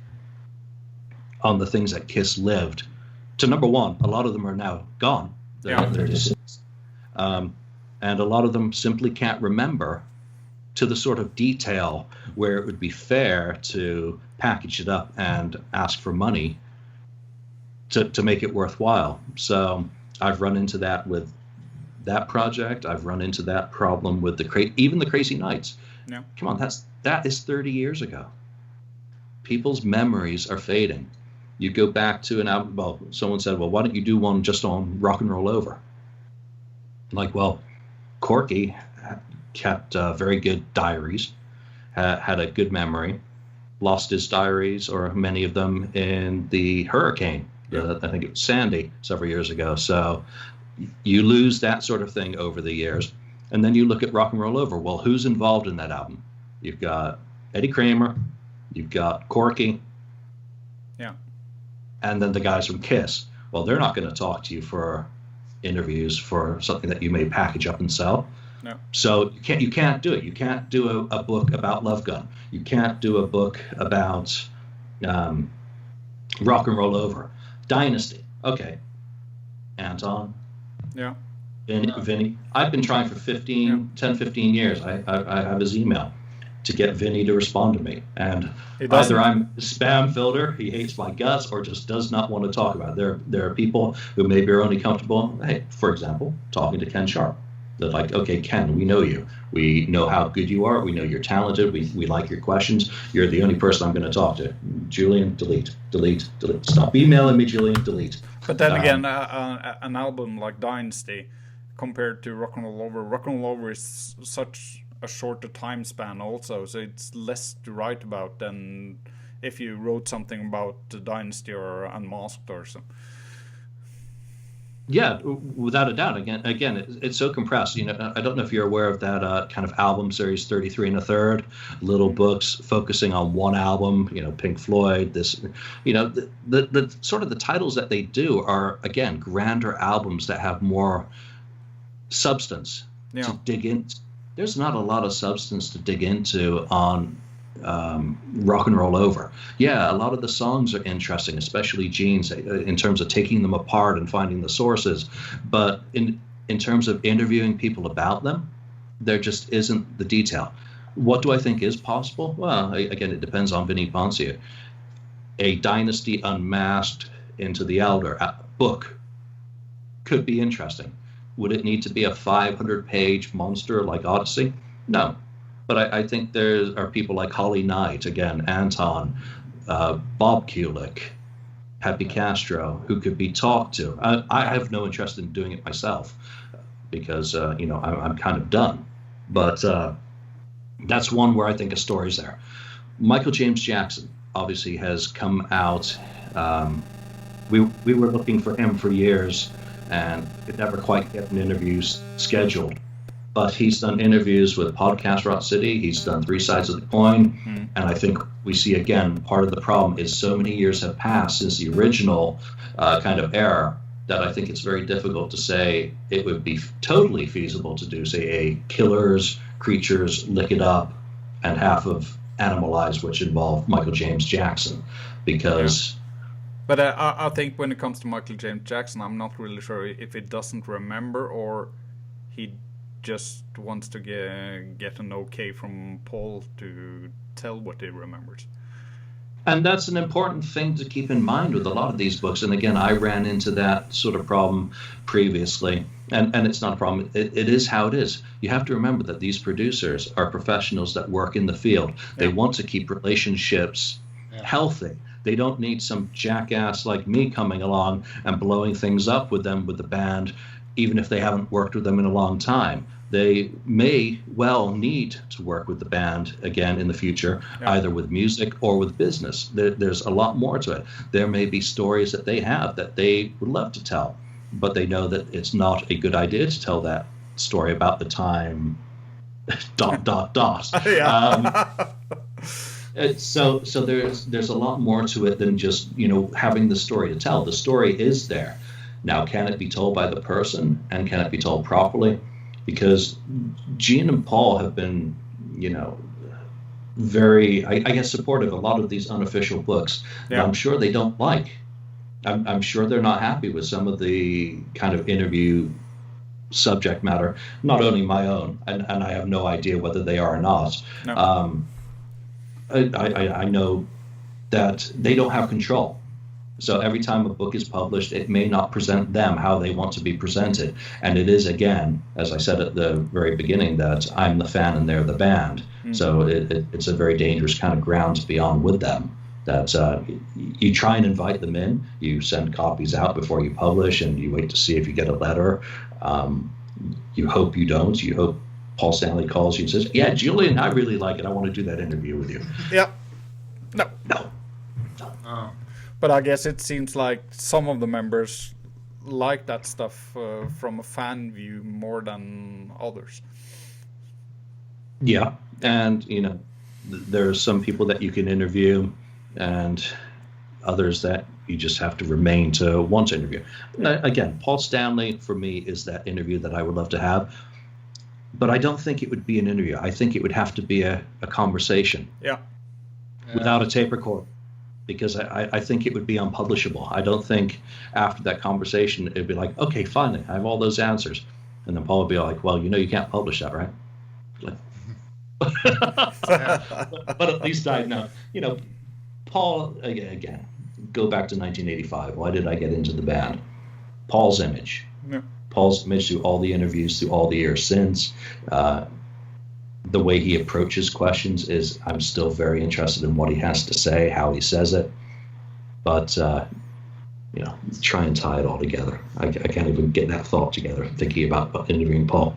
B: on the things that Kiss lived, to number one, a lot of them are now gone. They're deceased. And a lot of them simply can't remember to the sort of detail where it would be fair to package it up and ask for money to make it worthwhile. So I've run into that with that project. I've run into that problem with even the Crazy Nights.
A: Yeah.
B: Come on, that is 30 years ago. People's memories are fading. You go back to an album. Well, someone said, "Well, why don't you do one just on Rock and Roll Over?" Like, well, Corky kept very good diaries, had a good memory, lost his diaries, or many of them, in the hurricane. I think it was Sandy several years ago. So you lose that sort of thing over the years. And then you look at Rock and Roll Over. Well, who's involved in that album? You've got Eddie Kramer, you've got Corky, and then the guys from Kiss. Well, they're not going to talk to you for interviews for something that you may package up and sell.
A: No.
B: So you can't do it. You can't do a book about Love Gun. You can't do a book about Rock and Roll Over. Dynasty. Okay. Anton.
A: Yeah.
B: Vinny. I've been trying for 10, 15 years. I have his email to get Vinny to respond to me. And either I'm a spam filter, he hates my guts, or just does not want to talk about it. There are people who maybe are only comfortable, for example, talking to Ken Sharp. They're like, okay, Ken, we know you. We know how good you are. We know you're talented. We like your questions. You're the only person I'm going to talk to. Julian, delete. Stop emailing me, Julian, delete.
A: But then again, an album like Dynasty compared to Rock and Roll Over is such a shorter time span also, so it's less to write about than if you wrote something about the Dynasty or Unmasked or something.
B: Yeah, without a doubt. Again, it's so compressed. You know, I don't know if you're aware of that kind of album series, 33 1/3, little books focusing on one album. You know, Pink Floyd. This, you know, the sort of the titles that they do are, again, grander albums that have more substance to dig in. There's not a lot of substance to dig into on Rock and Roll Over. Yeah, a lot of the songs are interesting, especially Gene's, in terms of taking them apart and finding the sources. But in terms of interviewing people about them, there just isn't the detail. What do I think is possible? Well, again, it depends on Vinnie Poncia. A Dynasty Unmasked Into the Elder book could be interesting. Would it need to be a 500-page monster like Odyssey? No. But I think there are people like Holly Knight, again, Anton, Bob Kulick, Pepe Castro, who could be talked to. I have no interest in doing it myself because, I'm kind of done. But that's one where I think a story's there. Michael James Jackson obviously has come out. We were looking for him for years and could never quite get an interview scheduled. But he's done interviews with Podcast Rock City. He's done Three Sides of the Coin. And I think we see, again, part of the problem is so many years have passed since the original kind of era that I think it's very difficult to say it would be totally feasible to do, say, a Killers, Creatures, Lick It Up, and half of Animalize, which involved Michael James Jackson. Because...
A: But I think when it comes to Michael James Jackson, I'm not really sure if he doesn't remember or he just wants to get an okay from Paul to tell what he remembers.
B: And that's an important thing to keep in mind with a lot of these books. And again, I ran into that sort of problem previously. And it's not a problem. It is how it is. You have to remember that these producers are professionals that work in the field. They want to keep relationships healthy. They don't need some jackass like me coming along and blowing things up with them with the band, even if they haven't worked with them in a long time. They may well need to work with the band again in the future, either with music or with business. There's a lot more to it. There may be stories that they have that they would love to tell, but they know that it's not a good idea to tell that story about the time ... So there's a lot more to it than just, having the story to tell. The story is there. Now, can it be told by the person, and can it be told properly? Because Gene and Paul have been, very, I guess, supportive of a lot of these unofficial books that I'm sure they don't like. I'm sure they're not happy with some of the kind of interview subject matter, not only my own, and I have no idea whether they are or not. No. I know that they don't have control. So every time a book is published, it may not present them how they want to be presented. And it is, again, as I said at the very beginning, that I'm the fan and they're the band. Mm-hmm. So it's a very dangerous kind of ground to be on with them. That you try and invite them in, you send copies out before you publish, and you wait to see if you get a letter. You hope you don't. You hope Paul Stanley calls you and says, yeah, Julian, I really like it. I want to do that interview with you.
A: Yeah. No.
C: Oh.
A: But I guess it seems like some of the members like that stuff from a fan view more than others.
B: Yeah, and there's some people that you can interview, and others that you just have to remain to want to interview. Again, Paul Stanley for me is that interview that I would love to have, but I don't think it would be an interview. I think it would have to be a conversation.
A: Yeah.
B: Without a tape recorder. Because I think it would be unpublishable. I don't think after that conversation it'd be like, okay, finally, I have all those answers. And then Paul would be like, well, you can't publish that, right? Like, but at least I know. Paul, again, go back to 1985. Why did I get into the band? Paul's image. Yeah. Paul's image through all the interviews, through all the years since. The way he approaches questions is, I'm still very interested in what he has to say, how he says it. But, try and tie it all together. I can't even get that thought together, thinking about interviewing Paul.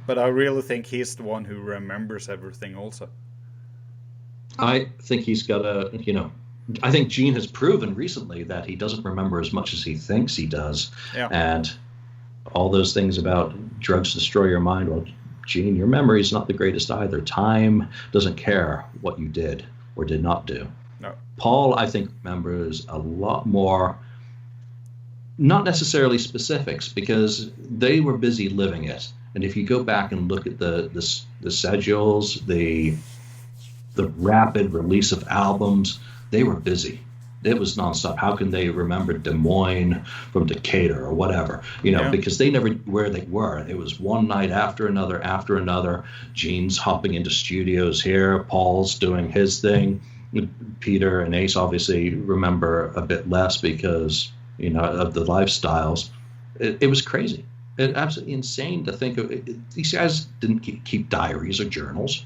A: But I really think he's the one who remembers everything also.
B: I think he's got I think Gene has proven recently that he doesn't remember as much as he thinks he does.
A: Yeah.
B: And all those things about drugs destroy your mind, well, Gene, your memory is not the greatest either. Time doesn't care what you did or did not do.
A: No.
B: Paul, I think, remembers a lot more, not necessarily specifics, because they were busy living it. And if you go back and look at the schedules, the rapid release of albums, they were busy. It was nonstop. How can they remember Des Moines from Decatur or whatever? Because they never knew where they were. It was one night after another. Gene's hopping into studios here. Paul's doing his thing. Peter and Ace obviously remember a bit less because, of the lifestyles. It was crazy. It absolutely insane to think of. These guys didn't keep diaries or journals.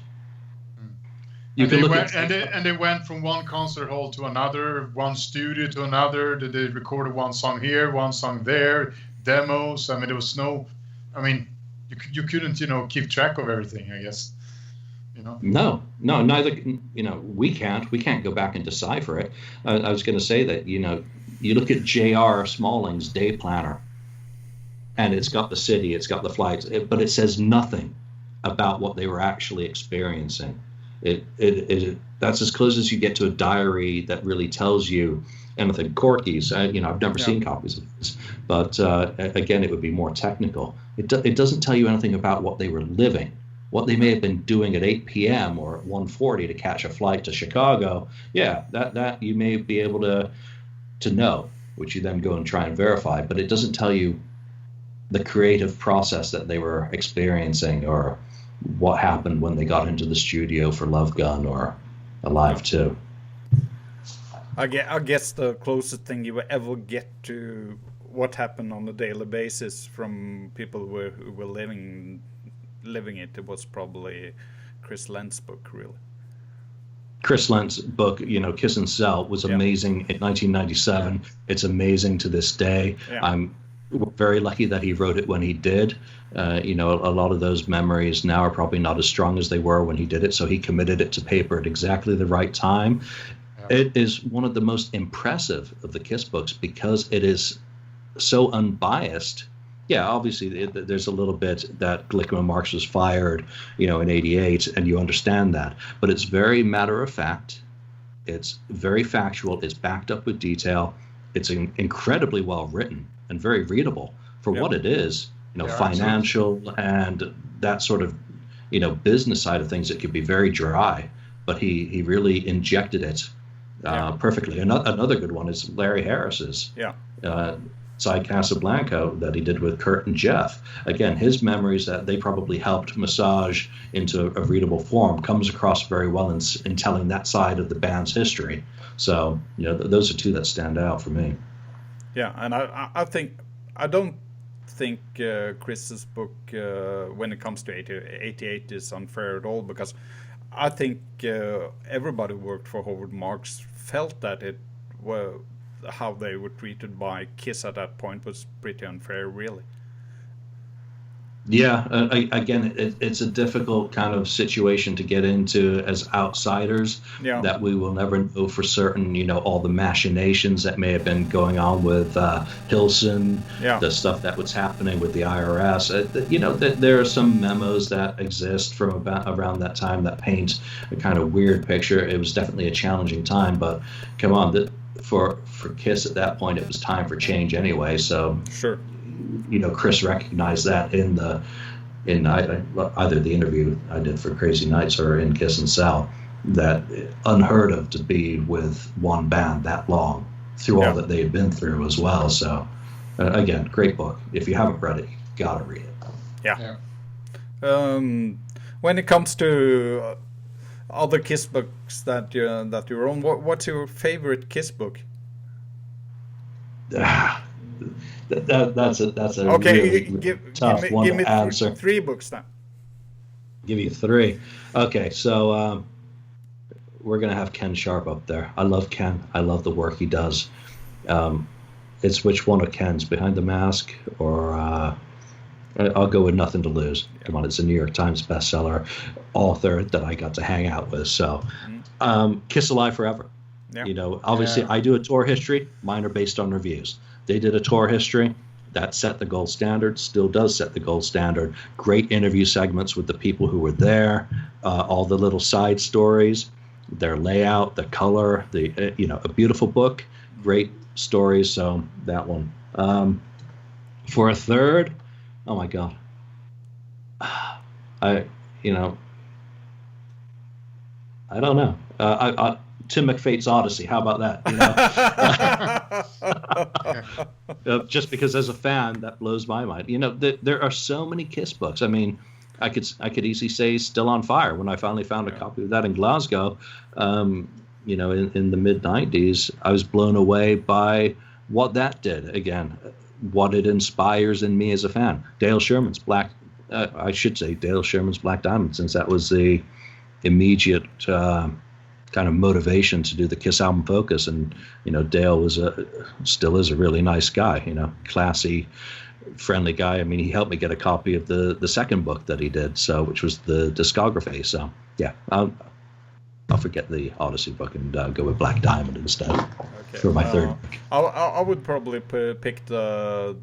C: And they went from one concert hall to another, one studio to another. They recorded one song here, one song there, demos. I mean, there was no. I mean, you couldn't keep track of everything, I guess.
B: No, neither. We can't go back and decipher it. I was going to say that you look at J.R. Smalling's Day Planner, and it's got the city, it's got the flights, but it says nothing about what they were actually experiencing. That's as close as you get to a diary that really tells you anything. Corky's, I've never seen copies of this, but again, it would be more technical. It doesn't tell you anything about what they were living, what they may have been doing at 8 p.m. or at 1:40 to catch a flight to Chicago. Yeah, that you may be able to know, which you then go and try and verify, but it doesn't tell you the creative process that they were experiencing or what happened when they got into the studio for Love Gun or Alive 2.
A: I guess the closest thing you will ever get to what happened on a daily basis from people who were living it was probably Chris Lent's book, really.
B: Chris Lent's book, Kiss and Sell, was amazing in 1997. It's amazing to this day. Yeah. I'm very lucky that he wrote it when he did. A lot of those memories now are probably not as strong as they were when he did it, so he committed it to paper at exactly the right time. Yeah. It is one of the most impressive of the Kiss books because it is so unbiased. Yeah, obviously there's a little bit that Glickman Marx was fired, in '88, and you understand that. But it's very matter of fact. It's very factual. It's backed up with detail. It's incredibly well written. and very readable for what it is. Financial and that sort of, business side of things. It could be very dry, but he really injected it perfectly. Another good one is Larry Harris's. Side Casablanca that he did with Kurt and Jeff. Again, his memories that they probably helped massage into a readable form comes across very well in telling that side of the band's history. So, those are two that stand out for me.
A: Yeah, and I don't think Chris's book, when it comes to 88, is unfair at all, because I think everybody who worked for Howard Marks felt that how they were treated by Kiss at that point was pretty unfair, really.
B: Yeah, again, it's a difficult kind of situation to get into as outsiders, that we will never know for certain, all the machinations that may have been going on with Hilson, the stuff that was happening with the IRS. There are some memos that exist from around that time that paint a kind of weird picture. It was definitely a challenging time, but come on, for Kiss at that point, it was time for change anyway. So
A: sure.
B: Chris recognized that in either the interview I did for Crazy Nights or in Kiss and Sell, that unheard of to be with one band that long through all that they had been through as well. So again, great book. If you haven't read it, you gotta read it.
A: Yeah. When it comes to other Kiss books that you're on, what's your favorite Kiss book?
B: That's a
A: okay.
B: Really tough one to answer.
A: Give me 3 books then.
B: Give you 3. Okay, so we're gonna have Ken Sharp up there. I love Ken. I love the work he does. It's which one of Ken's, Behind the Mask, or I'll go with Nothing to Lose. Come on, it's a New York Times bestseller, author that I got to hang out with. So, Kiss Alive Forever. Yeah. Obviously, I do a tour history. Mine are based on reviews. They did a tour history that set the gold standard, still does set the gold standard. Great interview segments with the people who were there, all the little side stories, their layout, the color, a beautiful book, great stories. So that one. For a third, oh my God, I don't know. Tim McFate's Odyssey. How about that? Just because as a fan, that blows my mind. There are so many Kiss books. I mean, I could easily say Still on Fire. When I finally found a copy of that in Glasgow, in the mid '90s, I was blown away by what that did. Again, what it inspires in me as a fan. Dale Sherman's Black Diamond, since that was the immediate kind of motivation to do the Kiss album Focus. And Dale still is a really nice guy, classy, friendly guy. I mean, he helped me get a copy of the second book that he did, which was the discography. So yeah, I'll forget the Odyssey book and go with Black Diamond instead for my third.
A: I would probably pick the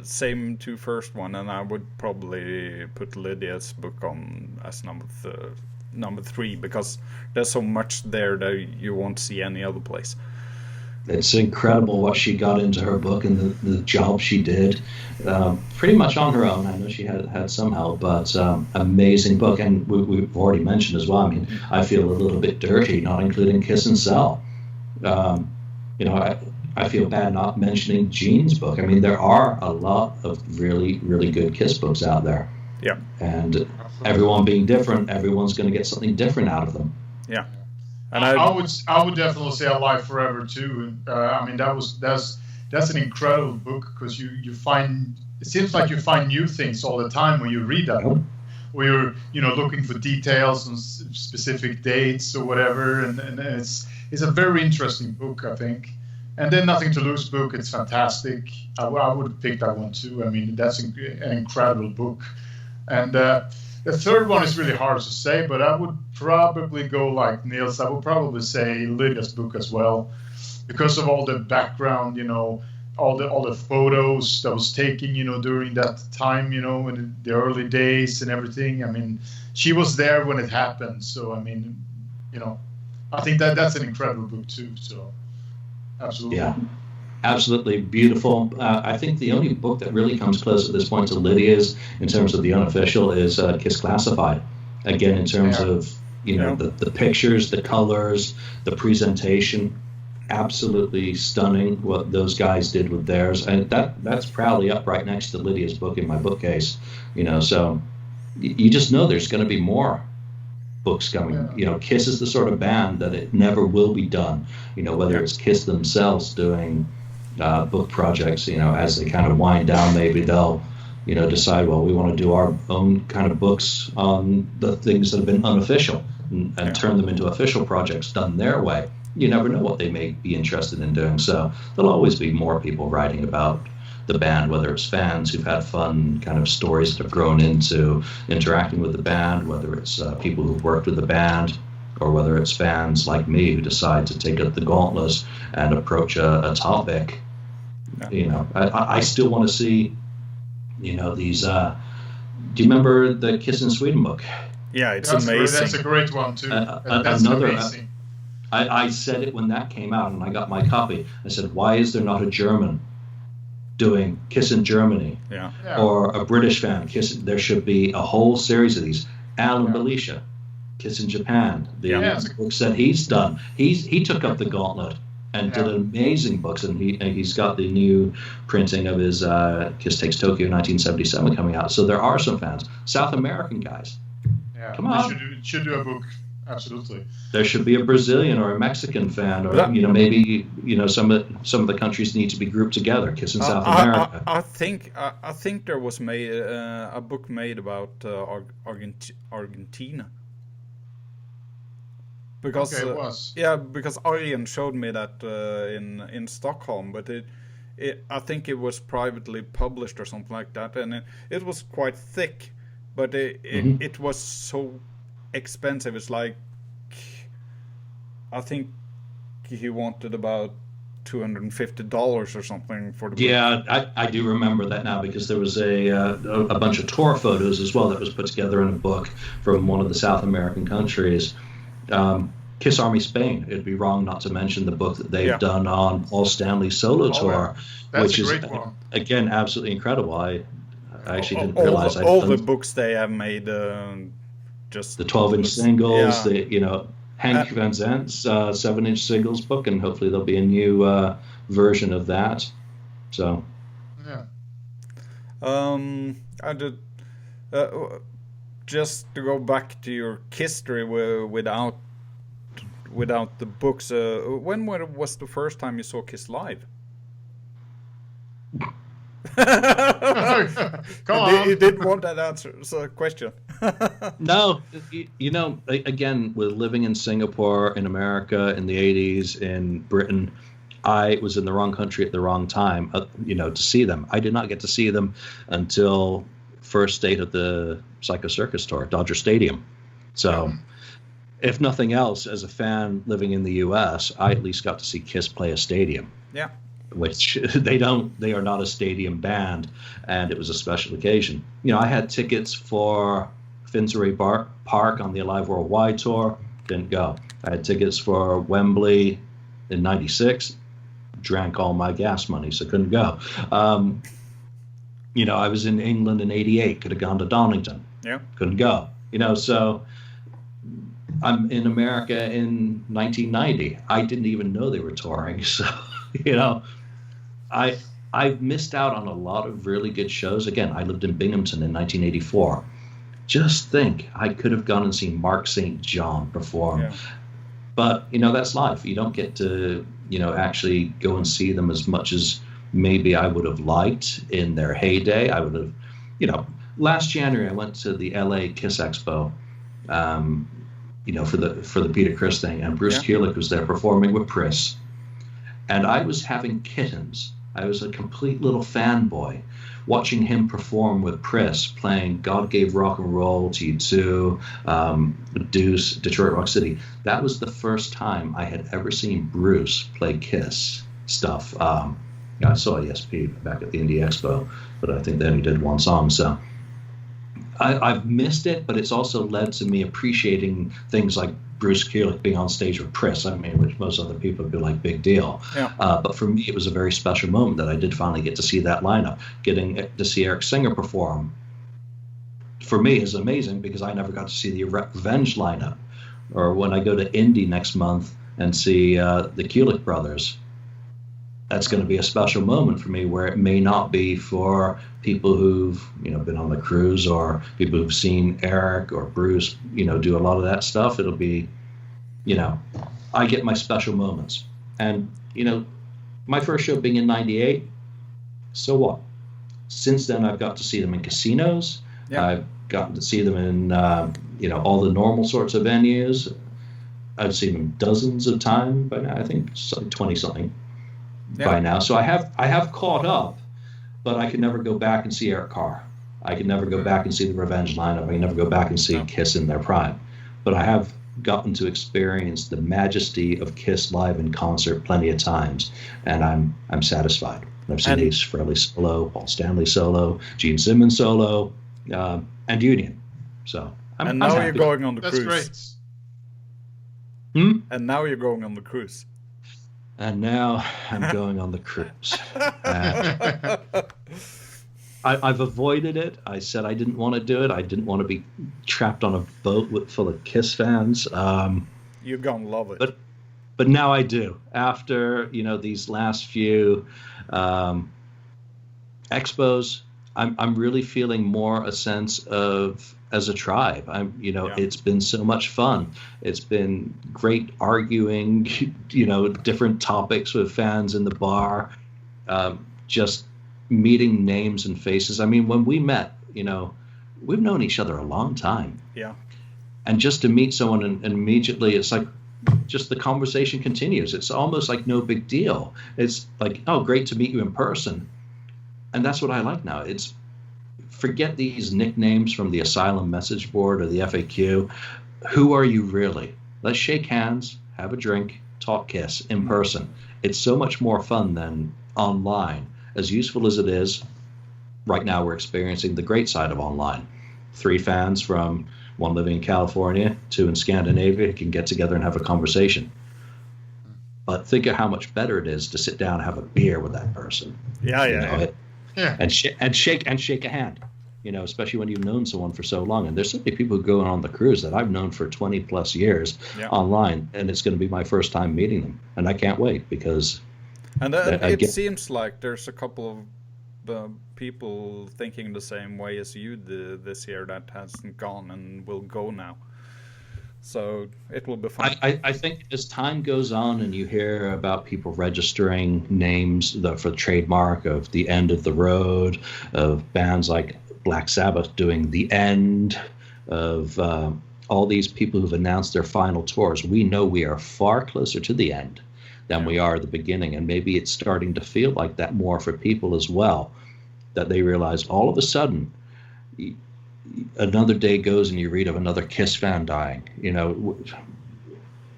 A: same 2 first one, and I would probably put Lydia's book on as number 3, because there's so much there that you won't see any other place.
B: It's incredible what she got into her book and the job she did, pretty much on her own. I know she had some help, but amazing book. And we've already mentioned as well, I mean, I feel a little bit dirty not including Kiss and Sell. I feel bad not mentioning Gene's book. I mean, there are a lot of really, really good Kiss books out there.
A: Yeah.
B: And everyone being different, everyone's going to get something different out of them.
A: Yeah.
C: And I would definitely say Alive Forever too. I mean, that's an incredible book, because you find, it seems like you find new things all the time when you read that book, where you're looking for details on specific dates or whatever, and it's a very interesting book, I think. And then Nothing to Lose book, it's fantastic. I would pick that one too. I mean, that's an incredible book. And the third one is really hard to say, but I would probably go like Nils. I would probably say Lydia's book as well, because of all the background, all the photos that was taken, during that time, in the early days and everything. I mean, she was there when it happened. So, I mean, I think that's an incredible book too. So, absolutely.
B: Yeah. absolutely beautiful. I think the only book that really comes close at this point to Lydia's in terms of the unofficial is Kiss Classified. Again, in terms of the pictures, the colors, the presentation, absolutely stunning what those guys did with theirs, and that's proudly up right next to Lydia's book in my bookcase. So you just know there's going to be more books coming. Kiss is the sort of band that it never will be done. Whether it's Kiss themselves doing book projects, as they kind of wind down, maybe they'll decide, well, we want to do our own kind of books on the things that have been unofficial and turn them into official projects done their way. You never know what they may be interested in doing. So there'll always be more people writing about the band, whether it's fans who've had fun kind of stories that have grown into interacting with the band, whether it's people who've worked with the band, or whether it's fans like me who decide to take up the gauntlet and approach a topic. I still want to see, these. Do you remember the Kiss in Sweden book?
A: Yeah, it's amazing.
C: That's a great one too. That's
B: another.
C: Amazing.
B: I said it when that came out, and I got my copy. I said, "Why is there not a German doing Kiss in Germany, or a British fan Kiss? There should be a whole series of these." Alan Belisha, Kiss in Japan, the books that he's done. He took up the gauntlet and did amazing books, and he's got the new printing of his Kiss Takes Tokyo 1977 coming out. So there are some fans, South American guys.
C: Yeah,
B: come on,
C: should do a book. Absolutely.
B: There should be a Brazilian or a Mexican fan, or maybe some of the countries need to be grouped together. Kiss in South America.
A: I think there was made a book made about Argentina. Because
C: it was.
A: Because Arjen showed me that in Stockholm, but I think it was privately published or something like that, and it was quite thick, but it was so expensive. It's like, I think he wanted about $250 or something for the book.
B: Yeah, I do remember that now, because there was a bunch of tour photos as well that was put together in a book from one of the South American countries. Kiss Army Spain, it'd be wrong not to mention the book that they've done on Paul Stanley's solo tour, which is, again, absolutely incredible. I actually didn't realize
A: all the books they have made. Just
B: the 12-inch singles, Hank Van Zant's 7-inch singles book, and hopefully there'll be a new version of that. So,
A: I did. Just to go back to your history without the books, when was the first time you saw Kiss live?
C: Come on.
A: You didn't want that answer, so question.
B: No, again, with living in Singapore, in America, in the 80s, in Britain, I was in the wrong country at the wrong time, to see them. I did not get to see them until first date of the Psycho Circus tour, Dodger Stadium. So, if nothing else, as a fan living in the U.S., I at least got to see Kiss play a stadium.
A: Yeah.
B: Which they are not a stadium band, and it was a special occasion. I had tickets for Finsbury Park on the Alive Worldwide tour, didn't go. I had tickets for Wembley in '96, drank all my gas money, so couldn't go. I was in England in '88, could have gone to Donington, couldn't go. So I'm in America in 1990. I didn't even know they were touring, so I've missed out on a lot of really good shows. Again, I lived in Binghamton in 1984. Just think, I could have gone and seen Mark St. John perform. Yeah. But, that's life. You don't get to, actually go and see them as much as maybe I would have liked in their heyday. I would have, last January I went to the LA Kiss Expo, for the Peter Criss thing, and Bruce Kulick was there performing with Priss. And I was having kittens. I was a complete little fanboy watching him perform with Priss, playing God Gave Rock and Roll, T2, Deuce, Detroit Rock City. That was the first time I had ever seen Bruce play Kiss stuff. I saw ESP back at the Indie Expo, but I think they only did one song. So I've missed it, but it's also led to me appreciating things like Bruce Kulick being on stage with Chris. I mean, which most other people would be like, big deal.
A: Yeah.
B: But for me, it was a very special moment that I did finally get to see that lineup. Getting to see Eric Singer perform, for me, is amazing because I never got to see the Revenge lineup. Or when I go to Indy next month and see the Kulick brothers, that's going to be a special moment for me where it may not be for people who've, been on the cruise or people who've seen Eric or Bruce, do a lot of that stuff. It'll be, I get my special moments. And, my first show being in 98, so what? Since then, I've got to see them in casinos.
A: Yeah.
B: I've gotten to see them in, all the normal sorts of venues. I've seen them dozens of times by now. I think 20-something. By now, so I have caught up, but I can never go back and see Eric Carr. I can never go back and see the Revenge lineup. I can never go back and see Kiss in their prime. But I have gotten to experience the majesty of Kiss live in concert plenty of times, and I'm satisfied. I've seen Ace Frehley solo, Paul Stanley solo, Gene Simmons solo, and Union. So I'm
A: now
B: happy.
A: you're going on the
C: That's
A: cruise.
C: great.
A: And now you're going on the cruise.
B: And now I'm going on the cruise. I've avoided it. I said I didn't want to do it. I didn't want to be trapped on a boat full of Kiss fans.
A: You're going to love it.
B: But now I do. After, these last few expos, I'm really feeling more a sense of as a tribe. It's been so much fun. It's been great arguing, different topics with fans in the bar, just meeting names and faces. I mean, when we met, we've known each other a long time.
A: Yeah.
B: And just to meet someone and immediately it's like, just the conversation continues. It's almost like no big deal. It's like, oh, great to meet you in person. And that's what I like now. It's forget these nicknames from the Asylum message board or the FAQ. Who are you really? Let's shake hands, have a drink, talk Kiss in person. It's so much more fun than online. As useful as it is, right now we're experiencing the great side of online. 3 fans from one living in California, 2 in Scandinavia can get together and have a conversation. But think of how much better it is to sit down and have a beer with that person.
A: Yeah.
B: And shake a hand, especially when you've known someone for so long. And there's so many people who go on the cruise that I've known for 20 plus years online, and it's going to be my first time meeting them. And I can't wait because...
A: And it seems like there's a couple of people thinking the same way as you did this year that hasn't gone and will go now. So it will be fun.
B: I think as time goes on and you hear about people registering names for the trademark of The End of the Road, of bands like Black Sabbath doing The End, of all these people who've announced their final tours, we know we are far closer to the end than we are at the beginning. And maybe it's starting to feel like that more for people as well, that they realize all of a sudden another day goes and you read of another Kiss fan dying,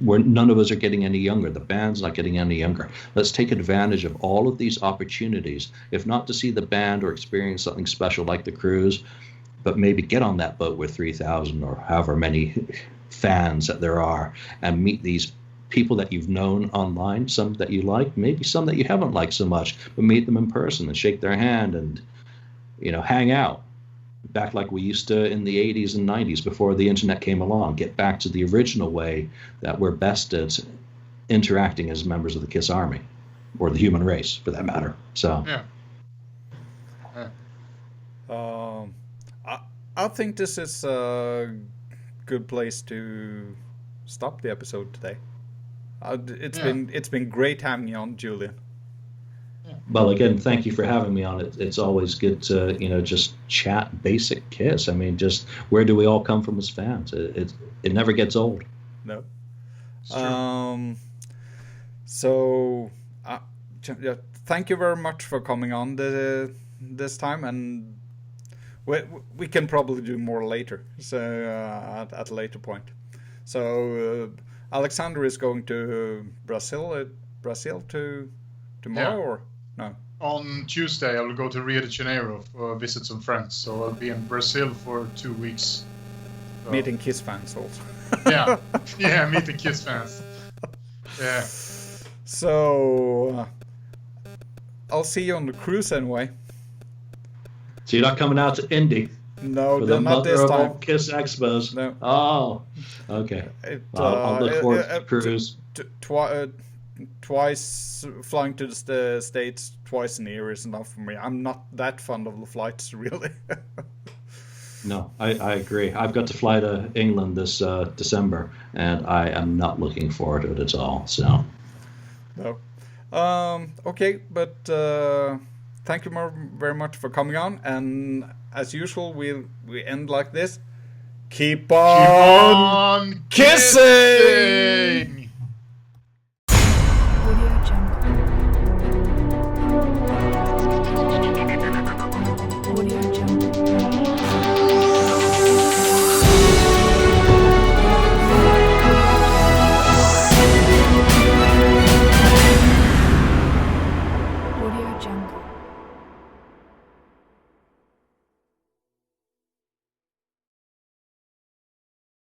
B: where none of us are getting any younger. The band's not getting any younger. Let's take advantage of all of these opportunities, if not to see the band or experience something special like the cruise, but maybe get on that boat with 3,000 or however many fans that there are and meet these people that you've known online, some that you like, maybe some that you haven't liked so much, but meet them in person and shake their hand and, hang out. Back like we used to in the 80s and 90s before the internet came along. Get back to the original way that we're best at interacting as members of the Kiss Army, or the human race for that matter. So
A: I think this is a good place to stop the episode today. It's been great having you on, Julian.
B: Well, again, thank you for having me on. It's always good to, just chat basic Kiss. I mean, just where do we all come from as fans? It never gets old.
A: No. Thank you very much for coming on this time, and we can probably do more later. So at a later point. So Alexander is going to Brazil tomorrow or no?
C: On Tuesday, I will go to Rio de Janeiro for visit some friends. So I'll be in Brazil for 2 weeks.
A: Meeting Kiss fans also.
C: Yeah, meet the Kiss fans. Yeah.
A: So I'll see you on the cruise anyway.
B: So you're not coming out to Indy?
A: No,
B: for the
A: not this
B: mother of
A: time.
B: all Kiss Expos?
A: No.
B: Oh, okay. I'll look forward to the cruise.
A: Twice flying to the States twice a year is enough for me. I'm not that fond of the flights, really.
B: No, I agree. I've got to fly to England this December, and I am not looking forward to it at all. So,
A: no. Okay, but thank you very much for coming on. And as usual, we end like this. Keep on
C: kissing!